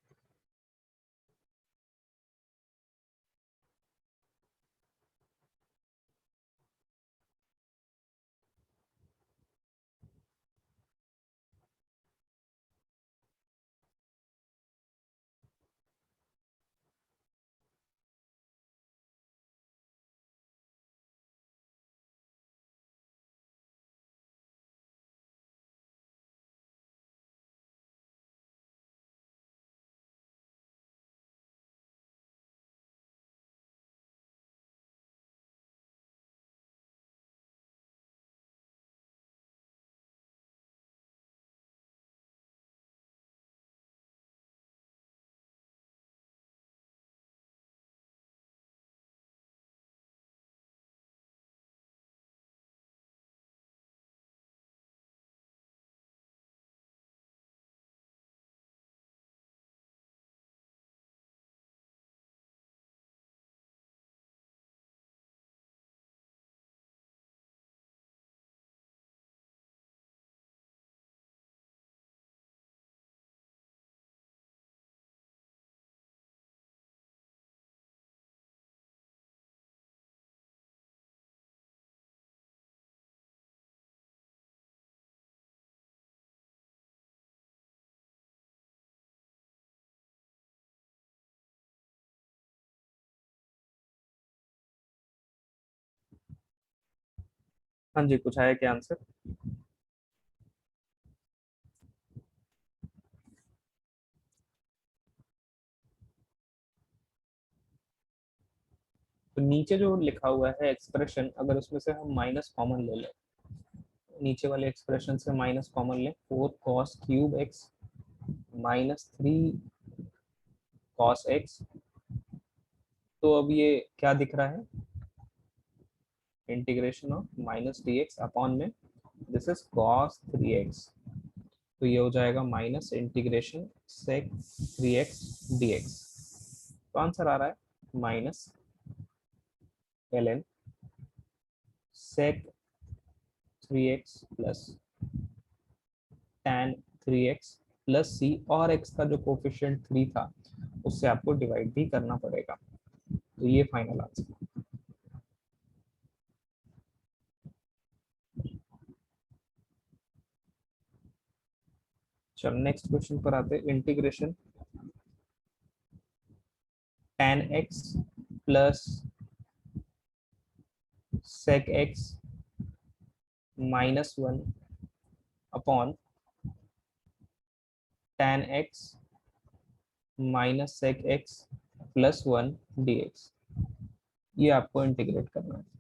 हाँ जी, कुछ आया क्या आंसर? तो नीचे जो लिखा हुआ है एक्सप्रेशन, अगर उसमें से हम माइनस कॉमन ले लें, नीचे वाले एक्सप्रेशन से माइनस कॉमन लें, 4 cos³ x minus 3 cos x, तो अब ये क्या दिख रहा है? Integration of minus dx upon में दिस इज cos 3x, तो ये हो जाएगा minus integration sec 3x dx। तो आंसर आ रहा है minus ln sec 3x plus tan 3x plus c, और x का जो कोफिशिएंट 3 था उससे आपको डिवाइड भी करना पड़ेगा। तो ये फाइनल आंसर। चलो नेक्स्ट क्वेश्चन पर आते हैं। Integration tan x plus sec x minus 1 upon tan x minus sec x plus 1 dx, ये आपको इंटीग्रेट करना है।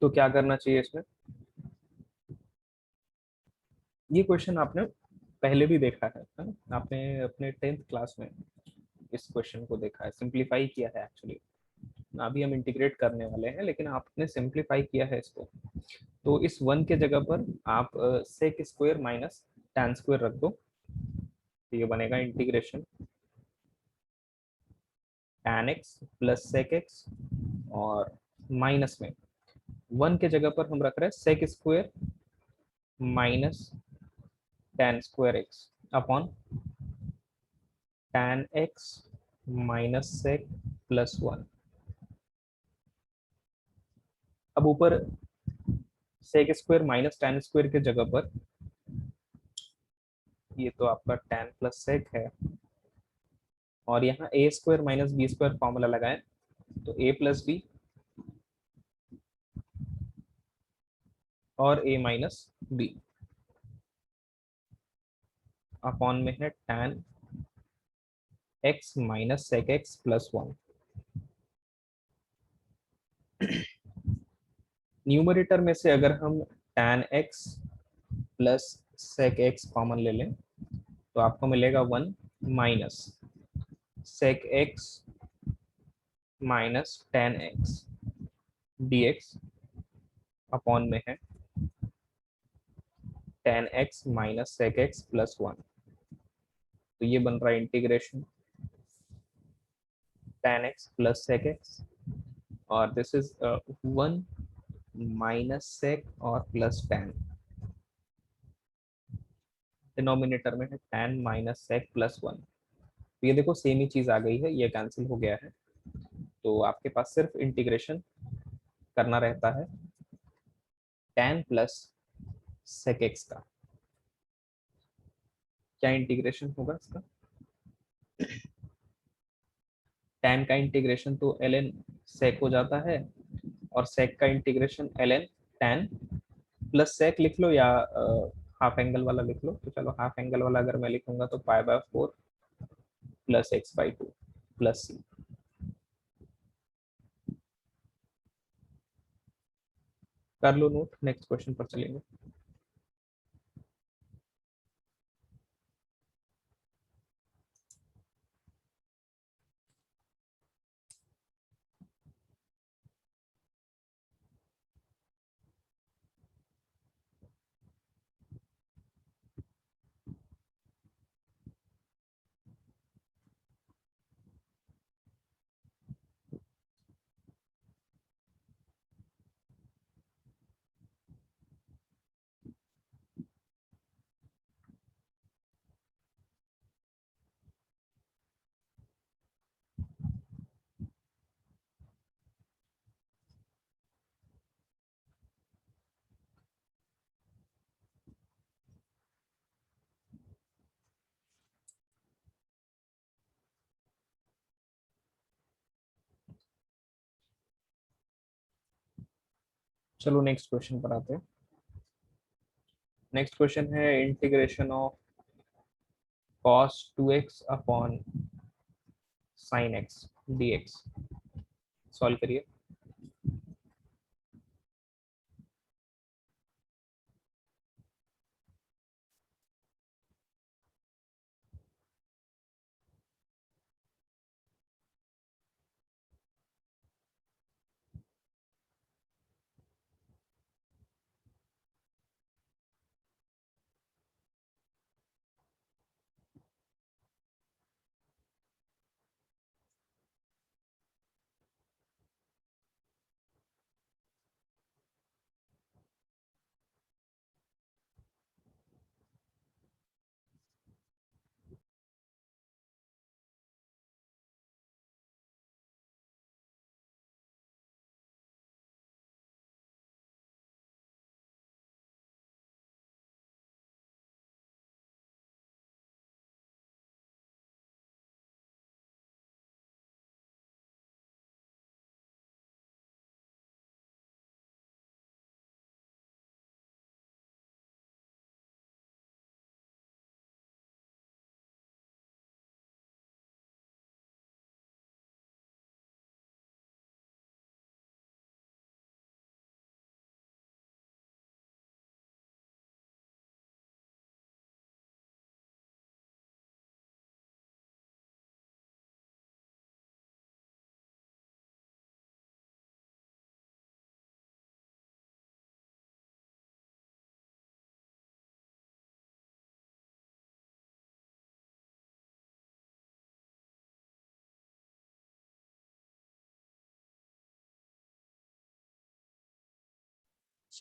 तो क्या करना चाहिए इसमें? ये क्वेश्चन आपने पहले भी देखा है ना? आपने अपने 10th क्लास में इस क्वेश्चन को देखा है, सिंप्लीफाई किया है एक्चुअली। अभी हम इंटीग्रेट करने वाले हैं, लेकिन आपने सिंप्लीफाई किया है इसको। तो इस 1 के जगह पर आप sec square minus tan square रख दो, तो ये बनेगा integration tan x plus sec x, और माइनस में 1 के जगह पर हम रख रहे हैं sec square minus tan square x upon tan x minus sec plus 1। अब ऊपर sec square minus tan square के जगह पर ये तो आपका tan प्लस sec है, और यहाँ A square minus B square formula लगाएं, तो a प्लस बी और a माइनस बी अपॉन में है tan x minus sec x plus 1। Numerator में से अगर हम tan x plus sec x common ले लें, तो आपको मिलेगा 1 minus sec x minus tan x dx upon में है tan x minus sec x plus 1। तो ये बन रहा है integration tan x plus sec x, और दिस इज 1 माइनस sec और प्लस tan, डिनोमिनेटर में है tan माइनस sec प्लस 1। तो ये देखो सेम ही चीज आ गई है, ये कैंसिल हो गया है। तो आपके पास सिर्फ इंटीग्रेशन करना रहता है tan प्लस sec x का। क्या इंटीग्रेशन होगा इसका? tan का इंटीग्रेशन तो ln sec हो जाता है, और sec का integration ln tan plus sec लिख लो, या हाफ एंगल वाला लिख लो। तो चलो हाफ एंगल वाला अगर मैं लिखूंगा तो π/4 प्लस x/2 प्लस c। कर लो नोट, नेक्स्ट क्वेश्चन पर चलेंगे। चलो नेक्स्ट क्वेश्चन पर आते हैं। नेक्स्ट क्वेश्चन है integration of cos 2x upon sin x dx। Solve करिए।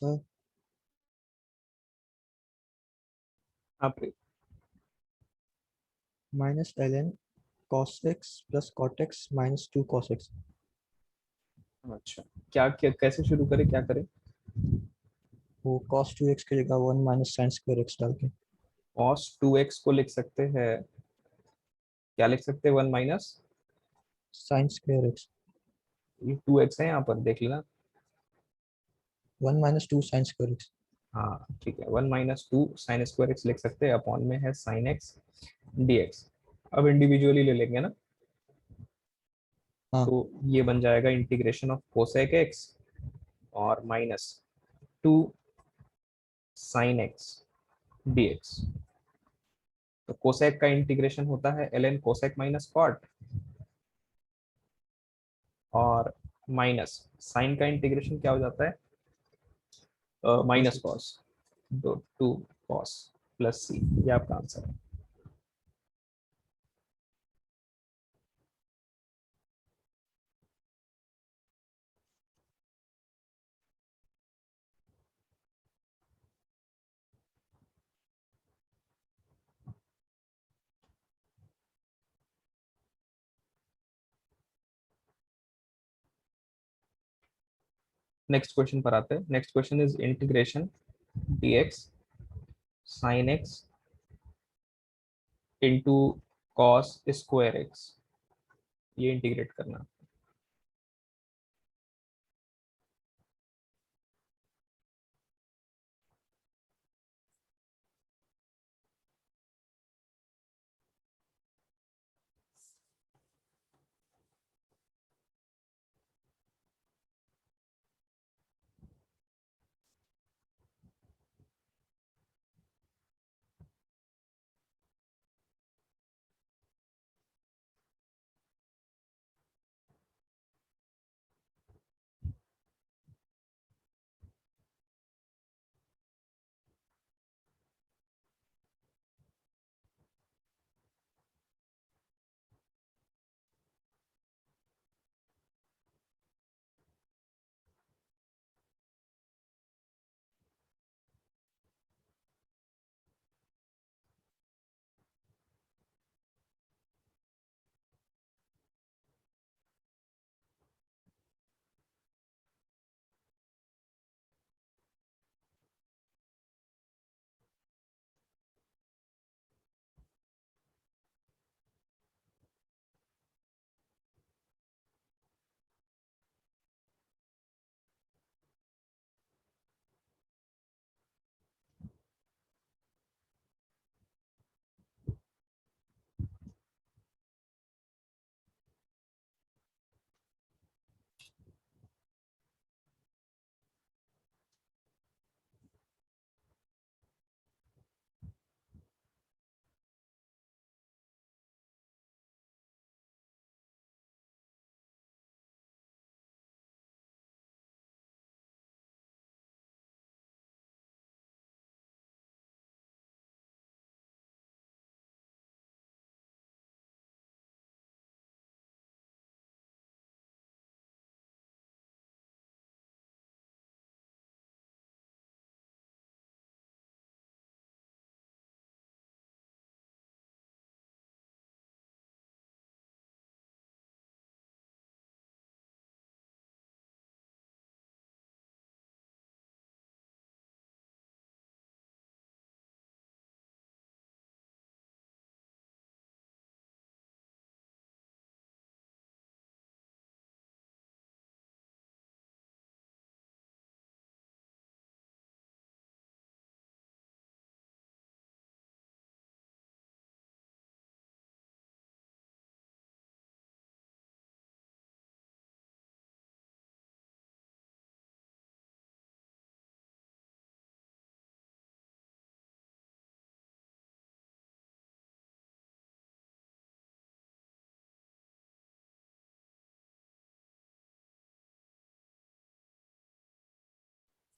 सर आप minus L N cos X plus cot X minus two cos X. अच्छा, क्या कैसे शुरू करें, क्या करें? वो कॉस टू एक्स की जगह one minus sine square x डाल के। cos 2x को लिख सकते हैं, क्या लिख सकते हैं, 1 माइनस, साइन स्क्वायर एक्स। ये 2x है यहाँ पर, देख लेना। One minus two sine square x. हाँ ठीक है, 1 - 2 साइन स्क्वायर एक्स लिख सकते हैं, अपॉन में है साइन एक्स dx। अब इंडिविजुअली ले लेंगे ना, हाँ। तो ये बन जाएगा इंटीग्रेशन ऑफ कोसेक एक्स और माइनस 2 साइन एक्स dx। तो कोसेक का इंटीग्रेशन होता है ln कोसेक माइनस कॉट, और माइनस साइन का इंटीग्रेशन क्या हो जाता है, माइनस cos x। कॉस, तो 2 कॉस प्लस सी, ये आपका आंसर है। नेक्स्ट क्वेश्चन पर आते हैं। Next question is integration dx sine x into cos square x, ये इंटीग्रेट करना।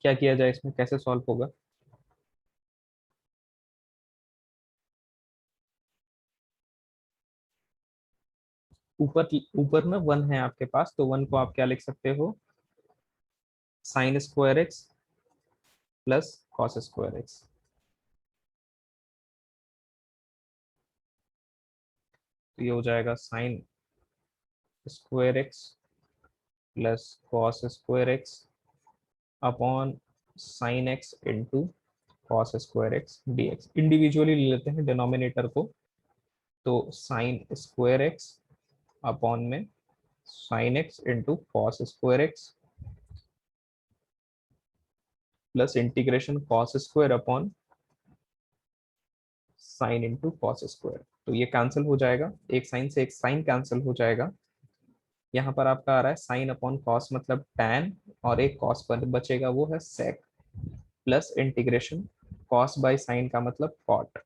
क्या किया जाए इसमें, कैसे सॉल्व होगा? ऊपर ऊपर ना 1 है आपके पास, तो 1 को आप क्या लिख सकते हो, sine square X plus cos square x. तो ये हो जाएगा sine square X plus cos square x upon sine x into cos square x D x. Individually ले लेते हैं डिनोमिनेटर को, तो साइन स्क्वायर एक्स अपॉन में sine x into cos square X plus integration cos square upon sine into cos square. तो ये कैंसिल हो जाएगा, एक साइन से एक साइन कैंसिल हो जाएगा। यहाँ पर आपका आ रहा है साइन अपॉन कॉस मतलब टैन, और एक कॉस पर बचेगा वो है sec, plus integration cos by sine का मतलब कॉट।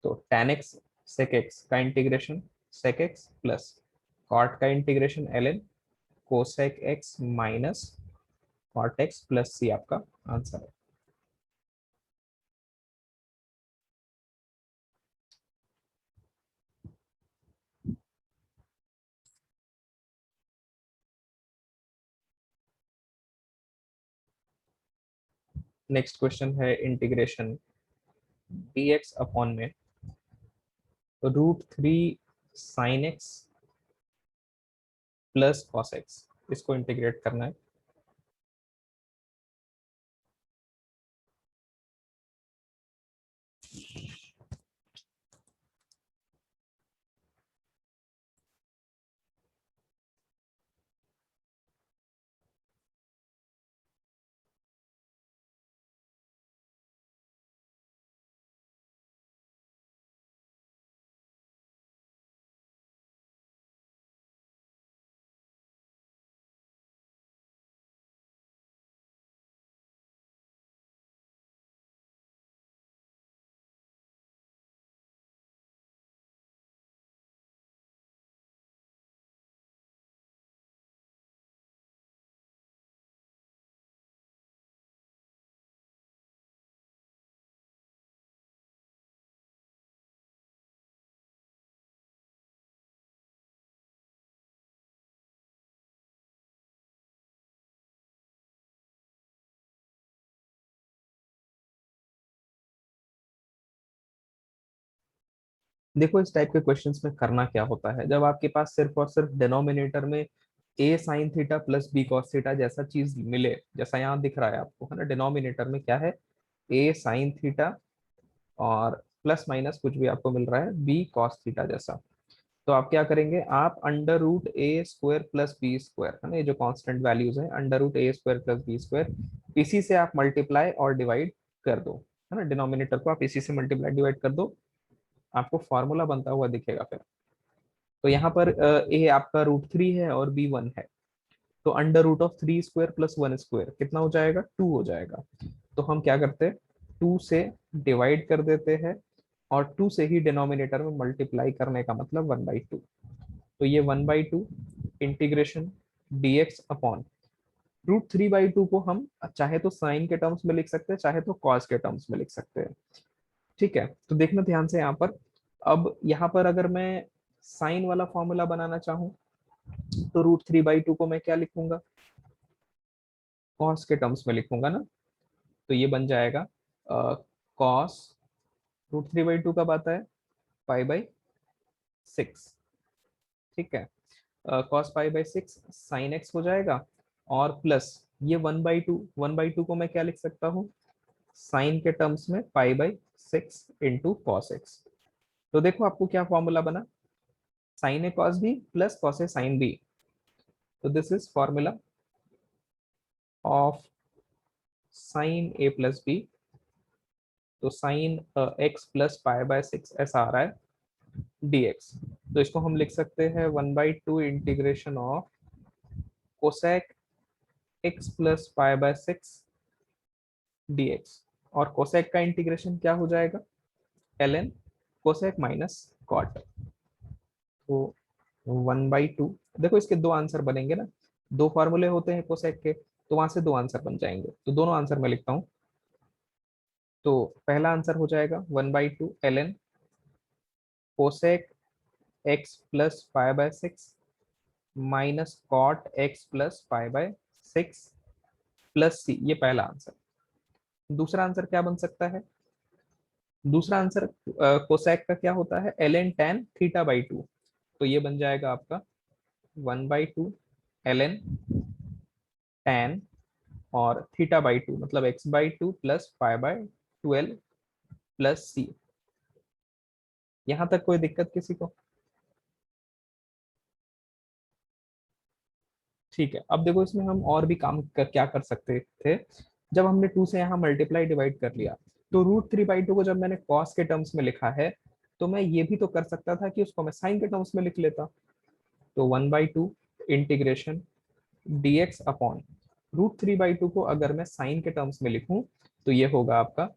तो tan x sec x का integration sec x plus cot का integration ln cosec x minus cot x plus C आपका आंसर है। नेक्स्ट क्वेश्चन है इंटीग्रेशन dx अपॉन में √3 sin x plus cos x, इसको इंटीग्रेट करना है। देखो इस टाइप के क्वेश्चंस में करना क्या होता है, जब आपके पास सिर्फ और सिर्फ डिनोमिनेटर में A sine theta plus B cos theta जैसा चीज मिले, जैसा यहाँ दिख रहा है आपको, है ना, डिनोमिनेटर में क्या है, ए साइन थीटा और प्लस माइनस कुछ भी आपको मिल रहा है बी कॉस थीटा जैसा, तो आप क्या करेंगे, आप अंडर रूट ए स्क्वायर प्लस बी स्क्वायर, है ना, ये जो कांस्टेंट वैल्यूज है, अंडर रूट ए स्क्वायर प्लस बी स्क्वायर, इसी से आप मल्टीप्लाई और डिवाइड कर दो, है ना, डिनोमिनेटर को आप इसी से मल्टीप्लाई डिवाइड कर दो, आपको फॉर्मूला बनता हुआ दिखेगा फिर। तो यहाँ पर ए आपका √3 है और बी 1 है, तो under root of 3 square plus 1 square कितना हो जाएगा, 2 हो जाएगा। तो हम क्या करते हैं, 2 से डिवाइड कर देते हैं और 2 से ही डिनोमिनेटर में मल्टीप्लाई करने का मतलब 1/2। तो ये 1/2 इंटीग्रेशन dx अपॉन √3/2 को हम चाहे तो साइन के टर्म्स में लिख सकते हैं, चाहे तो कॉस के टर्म्स में लिख सकते हैं। ठीक है, तो देखना ध्यान से यहाँ पर, अब यहाँ पर अगर मैं साइन वाला फॉर्मूला बनाना चाहूँ तो √3/2 को मैं क्या लिखूंगा, कॉस के टर्म्स में लिखूंगा ना, तो ये बन जाएगा कॉस √3/2 कब आता है, π/6। ठीक है, कॉस π/6 साइन एक्स हो जाएगा, और प्लस ये 1/2 को मैं क्या लिख सकता हूँ, साइन के टर्म्स में π/6 इंटू कॉस एक्स। तो देखो आपको क्या फॉर्मूला बना, sine A cos B plus cos A sine B, तो this is formula of sine A plus B, तो साइन एक्स प्लस π/6 ऐसा आ रहा है dx। तो इसको हम लिख सकते हैं 1/2 integration of cosec x plus π/6 dx, और कोसेक का इंटीग्रेशन क्या हो जाएगा, ln कोसेक माइनस कॉट। तो 1/2, देखो इसके दो आंसर बनेंगे ना, दो फॉर्मूले होते हैं कोसेक के, तो वहां से दो आंसर बन जाएंगे, तो दोनों आंसर मैं लिखता हूँ। तो पहला आंसर हो जाएगा 1/2 ln cosec x plus π/6 minus cot x plus π/6 plus C, ये पहला आंसर। दूसरा आंसर क्या बन सकता है? दूसरा आंसर कोसेक का क्या होता है? ln tan theta by 2। तो ये बन जाएगा आपका 1/2 ln tan और थीटा बाई 2 मतलब x/2 प्लस π/12 प्लस c। यहां तक कोई दिक्कत किसी को? ठीक है, अब देखो इसमें हम और भी काम क्या कर सकते थे। जब हमने 2 से यहाँ मल्टीप्लाई डिवाइड कर लिया, तो √3/2 को जब मैंने कॉस के टर्म्स में लिखा है, तो मैं ये भी तो कर सकता था कि उसको मैं साइन के टर्म्स में लिख लेता। तो 1/2 इंटीग्रेशन dx अपॉन √3/2 को अगर मैं साइन के टर्म्स में लिखूं, तो ये होगा आपका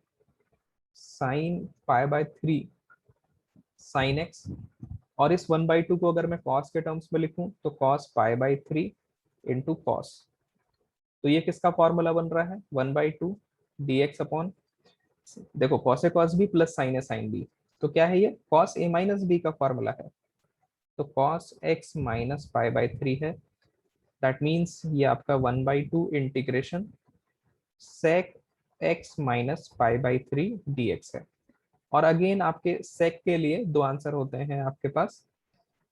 साइन π/3 साइन x। और इस 1/2 को अगर मैं कॉस के टर्म्स में लिखूं, तो कॉस π/3 इंटू कॉस। तो ये किसका फॉर्मूला बन रहा है? 1/2 dx अपॉन, देखो cos A cos B plus sign A sine B. तो क्या है ये? कॉस ए माइनस बी का फॉर्मूला है। तो कॉस एक्स माइनस π/3 है। दैट मीन्स ये आपका 1/2 integration sec X minus π/3 dx है। और अगेन आपके सेक के लिए दो आंसर होते हैं आपके पास,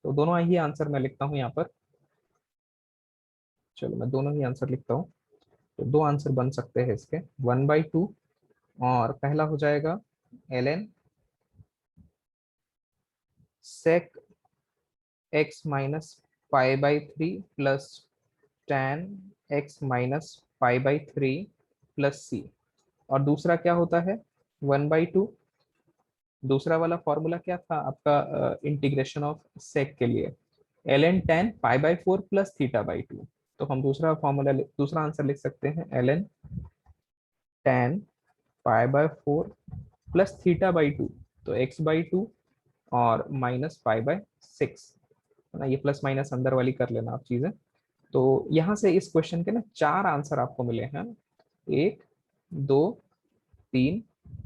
तो दोनों ही आंसर मैं लिखता हूँ यहाँ पर। चलो मैं दोनों ही आंसर लिखता हूँ। तो दो आंसर बन सकते हैं इसके, 1/2 और पहला हो जाएगा ln sec x minus π/3 plus tan x minus π/3 plus c। और दूसरा क्या होता है? 1/2, दूसरा वाला फॉर्मूला क्या था आपका इंटीग्रेशन ऑफ सेक के लिए? ln tan π/4 plus θ/2। तो हम दूसरा फॉर्मूला दूसरा आंसर लिख सकते हैं ln tan π/4 प्लस θ/2। तो x/2 और माइनस π/6 है ना। ये प्लस माइनस अंदर वाली कर लेना आप चीजें। तो यहाँ से इस क्वेश्चन के ना चार आंसर आपको मिले हैं, 1 2 3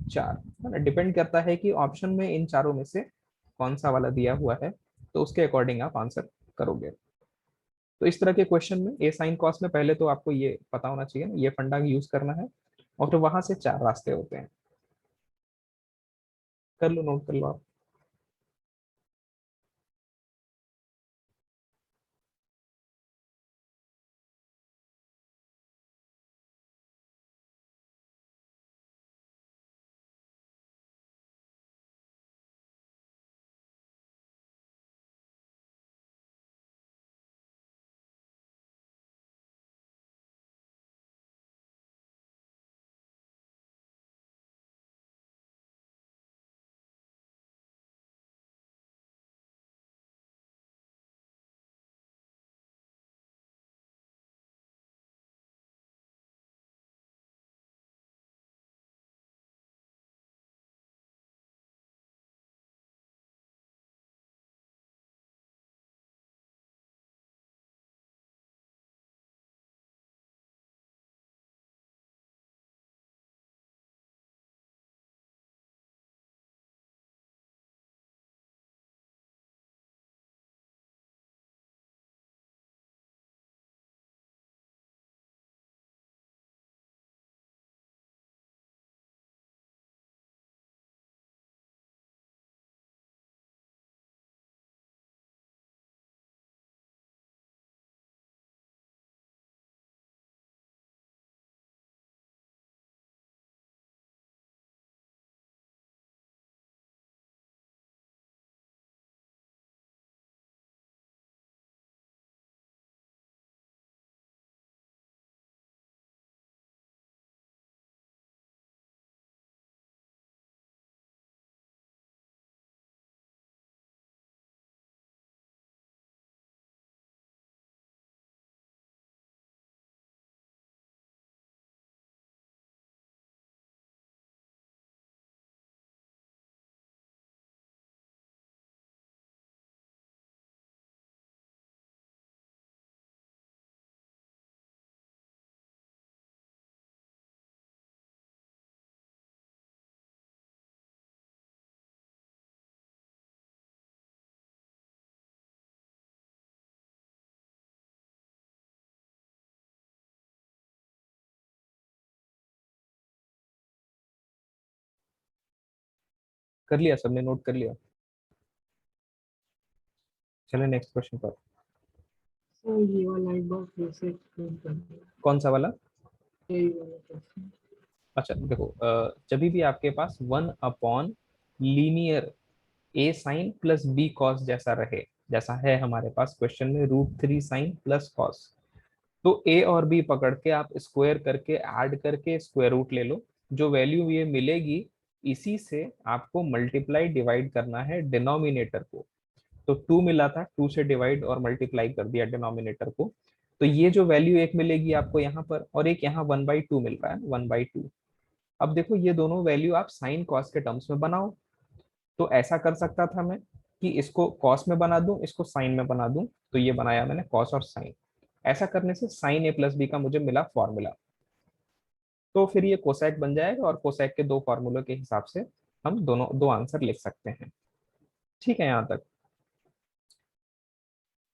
4, है ना। डिपेंड करता है कि ऑप्शन में इन चारों में से कौन सा वाला दिया हुआ है, तो उसके अकॉर्डिंग आप आंसर करोगे। तो इस तरह के क्वेश्चन में ए साइन कॉस में पहले तो आपको ये पता होना चाहिए ना, ये फंडा यूज करना है, और फिर वहां से चार रास्ते होते हैं। कर लो, नोट कर लो आप। कर लिया सबने, नोट कर लिया? चले नेक्स्ट क्वेश्चन पर। सर ये वाला एक बार फिर से एक्सप्लेन कर दो, कौन सा वाला? यही वाला क्वेश्चन। अच्छा देखो, जब भी आपके पास 1 अपॉन लीनियर ए साइन प्लस बी कॉस जैसा रहे, जैसा है हमारे पास क्वेश्चन में √3 साइन प्लस कॉस, तो ए और बी पकड़ के आप स्क्वायर करके ऐड करके स्क्वायर रूट ले लो। जो वैल्यू ये मिलेगी इसी से आपको मल्टीप्लाई डिवाइड करना है डिनोमिनेटर को। तो 2 मिला था, 2 से डिवाइड और मल्टीप्लाई कर दिया डिनोमिनेटर को। तो ये जो वैल्यू एक मिलेगी आपको यहाँ पर, और एक यहाँ 1/2 मिल रहा है, 1/2। अब देखो ये दोनों वैल्यू आप साइन कॉस के टर्म्स में बनाओ। तो ऐसा कर सकता था मैं कि इसको कॉस में बना दूं, इसको साइन में बना दूं। तो ये बनाया मैंने कॉस और साइन। ऐसा करने से साइन ए प्लस बी का मुझे मिला फॉर्मूला। तो फिर ये कोसेक बन जाएगा, और कोसेक के दो फॉर्मूलों के हिसाब से हम दोनों दो आंसर लिख सकते हैं। ठीक है यहाँ तक?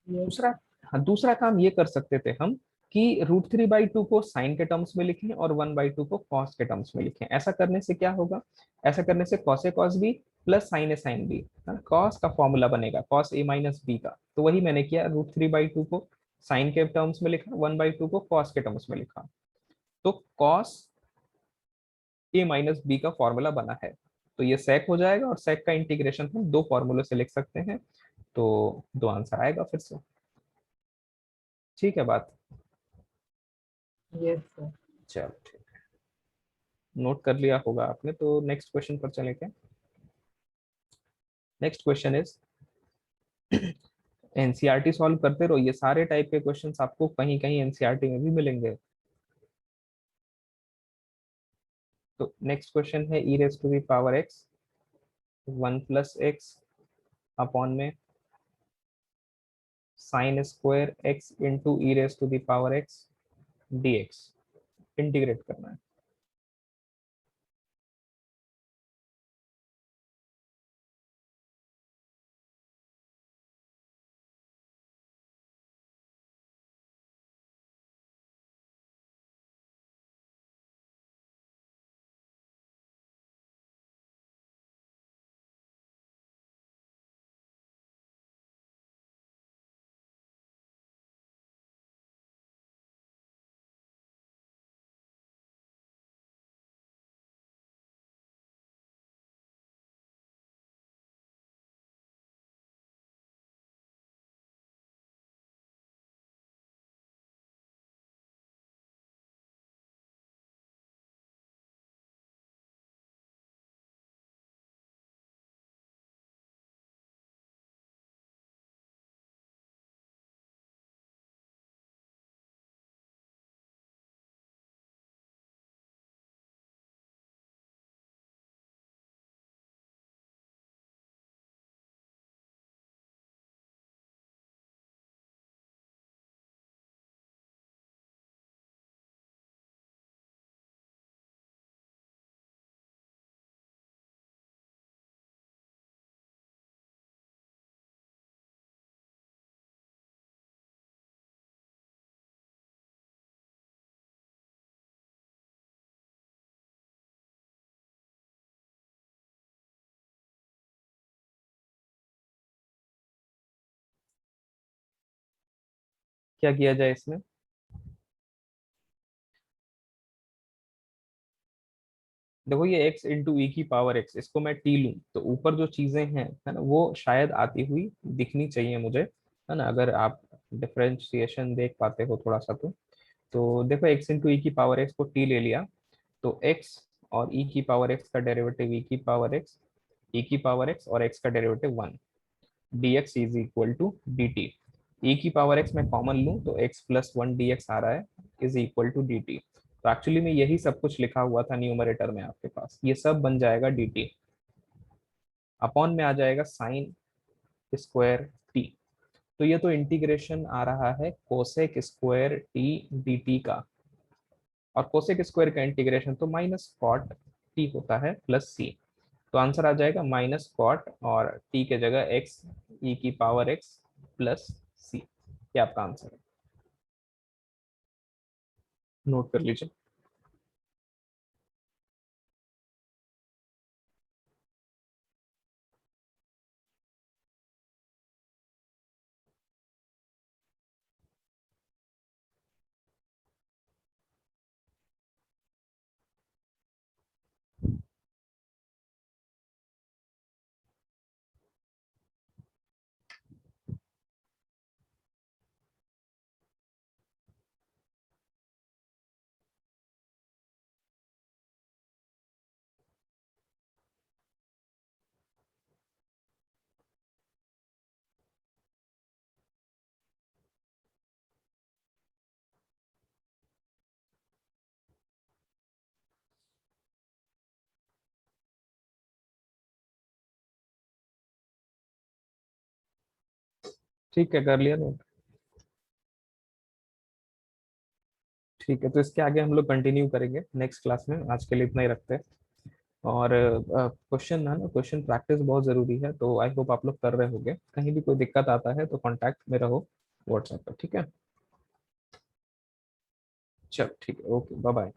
यस दूसरा, हाँ दूसरा काम ये कर सकते थे हम कि √3/2 को साइन के टर्म्स में लिखें और 1/2 को कॉस के टर्म्स में लिखें। ऐसा करने से क्या होगा, ऐसा करने से cos A cos B plus sign A sine B, cos का फॉर्मूला बनेगा कॉस ए माइनस बी का। तो वही मैंने किया, √3/2 को साइन के टर्म्स में लिखा, 1/2 को कॉस के टर्म्स में लिखा। तो कॉस ए माइनस बी का फॉर्मूला बना है। तो ये सेक हो जाएगा, और सेक का इंटीग्रेशन हम दो फॉर्मूले से लिख सकते हैं। तो दो आंसर आएगा फिर से। ठीक है बात? Yes sir. चलो ठीक है, नोट कर लिया होगा आपने। तो नेक्स्ट क्वेश्चन पर चले क्या? Next question is, NCERT solve करते रहो, ये सारे टाइप के क्वेश्चंस आपको कहीं कहीं एनसीईआरटी में भी मिलेंगे। तो नेक्स्ट क्वेश्चन है e⁻x 1 + x अपॉन में sine square x into e⁻x dx, integrate करना है। क्या किया जाए इसमें? देखो ये x इंटू e⁻x, इसको मैं t लूं तो ऊपर जो चीजें हैं है ना, वो शायद आती हुई दिखनी चाहिए मुझे, है ना, अगर आप डिफरेंशिएशन देख पाते हो थोड़ा सा तो देखो x इंटू e⁻x को t ले लिया, तो x और e⁻x का डेरिवेटिव e⁻x और x का derivative 1, dx is equal to dt। e⁻x में कॉमन लूं तो x + 1 dx आ रहा है, इज इक्वल टू dt। तो एक्चुअली में यही सब कुछ लिखा हुआ था न्यूमरेटर में आपके पास, ये सब बन जाएगा dt। अपॉन में आ जाएगा साइन स्क्वायर t। तो ये तो इंटीग्रेशन आ रहा है कोसेक स्क्वायर t dt का, और कोसेक स्क्वायर का इंटीग्रेशन तो माइनस कॉट t होता है प्लस c। तो आंसर आ जाएगा माइनस कॉट और t के जगह x e⁻x प्लस c। ये आपका आंसर है, नोट कर लीजिए। ठीक है, कर लिया नोट। ठीक है, तो इसके आगे हम लोग कंटिन्यू करेंगे नेक्स्ट क्लास में, आज के लिए इतना ही रखते हैं। और क्वेश्चन है ना, क्वेश्चन प्रैक्टिस बहुत जरूरी है, तो आई होप आप लोग कर रहे होगे। कहीं भी कोई दिक्कत आता है तो कांटेक्ट में रहो व्हाट्सएप पर, ठीक है। चल ठीक है, ओके, बाय बाय।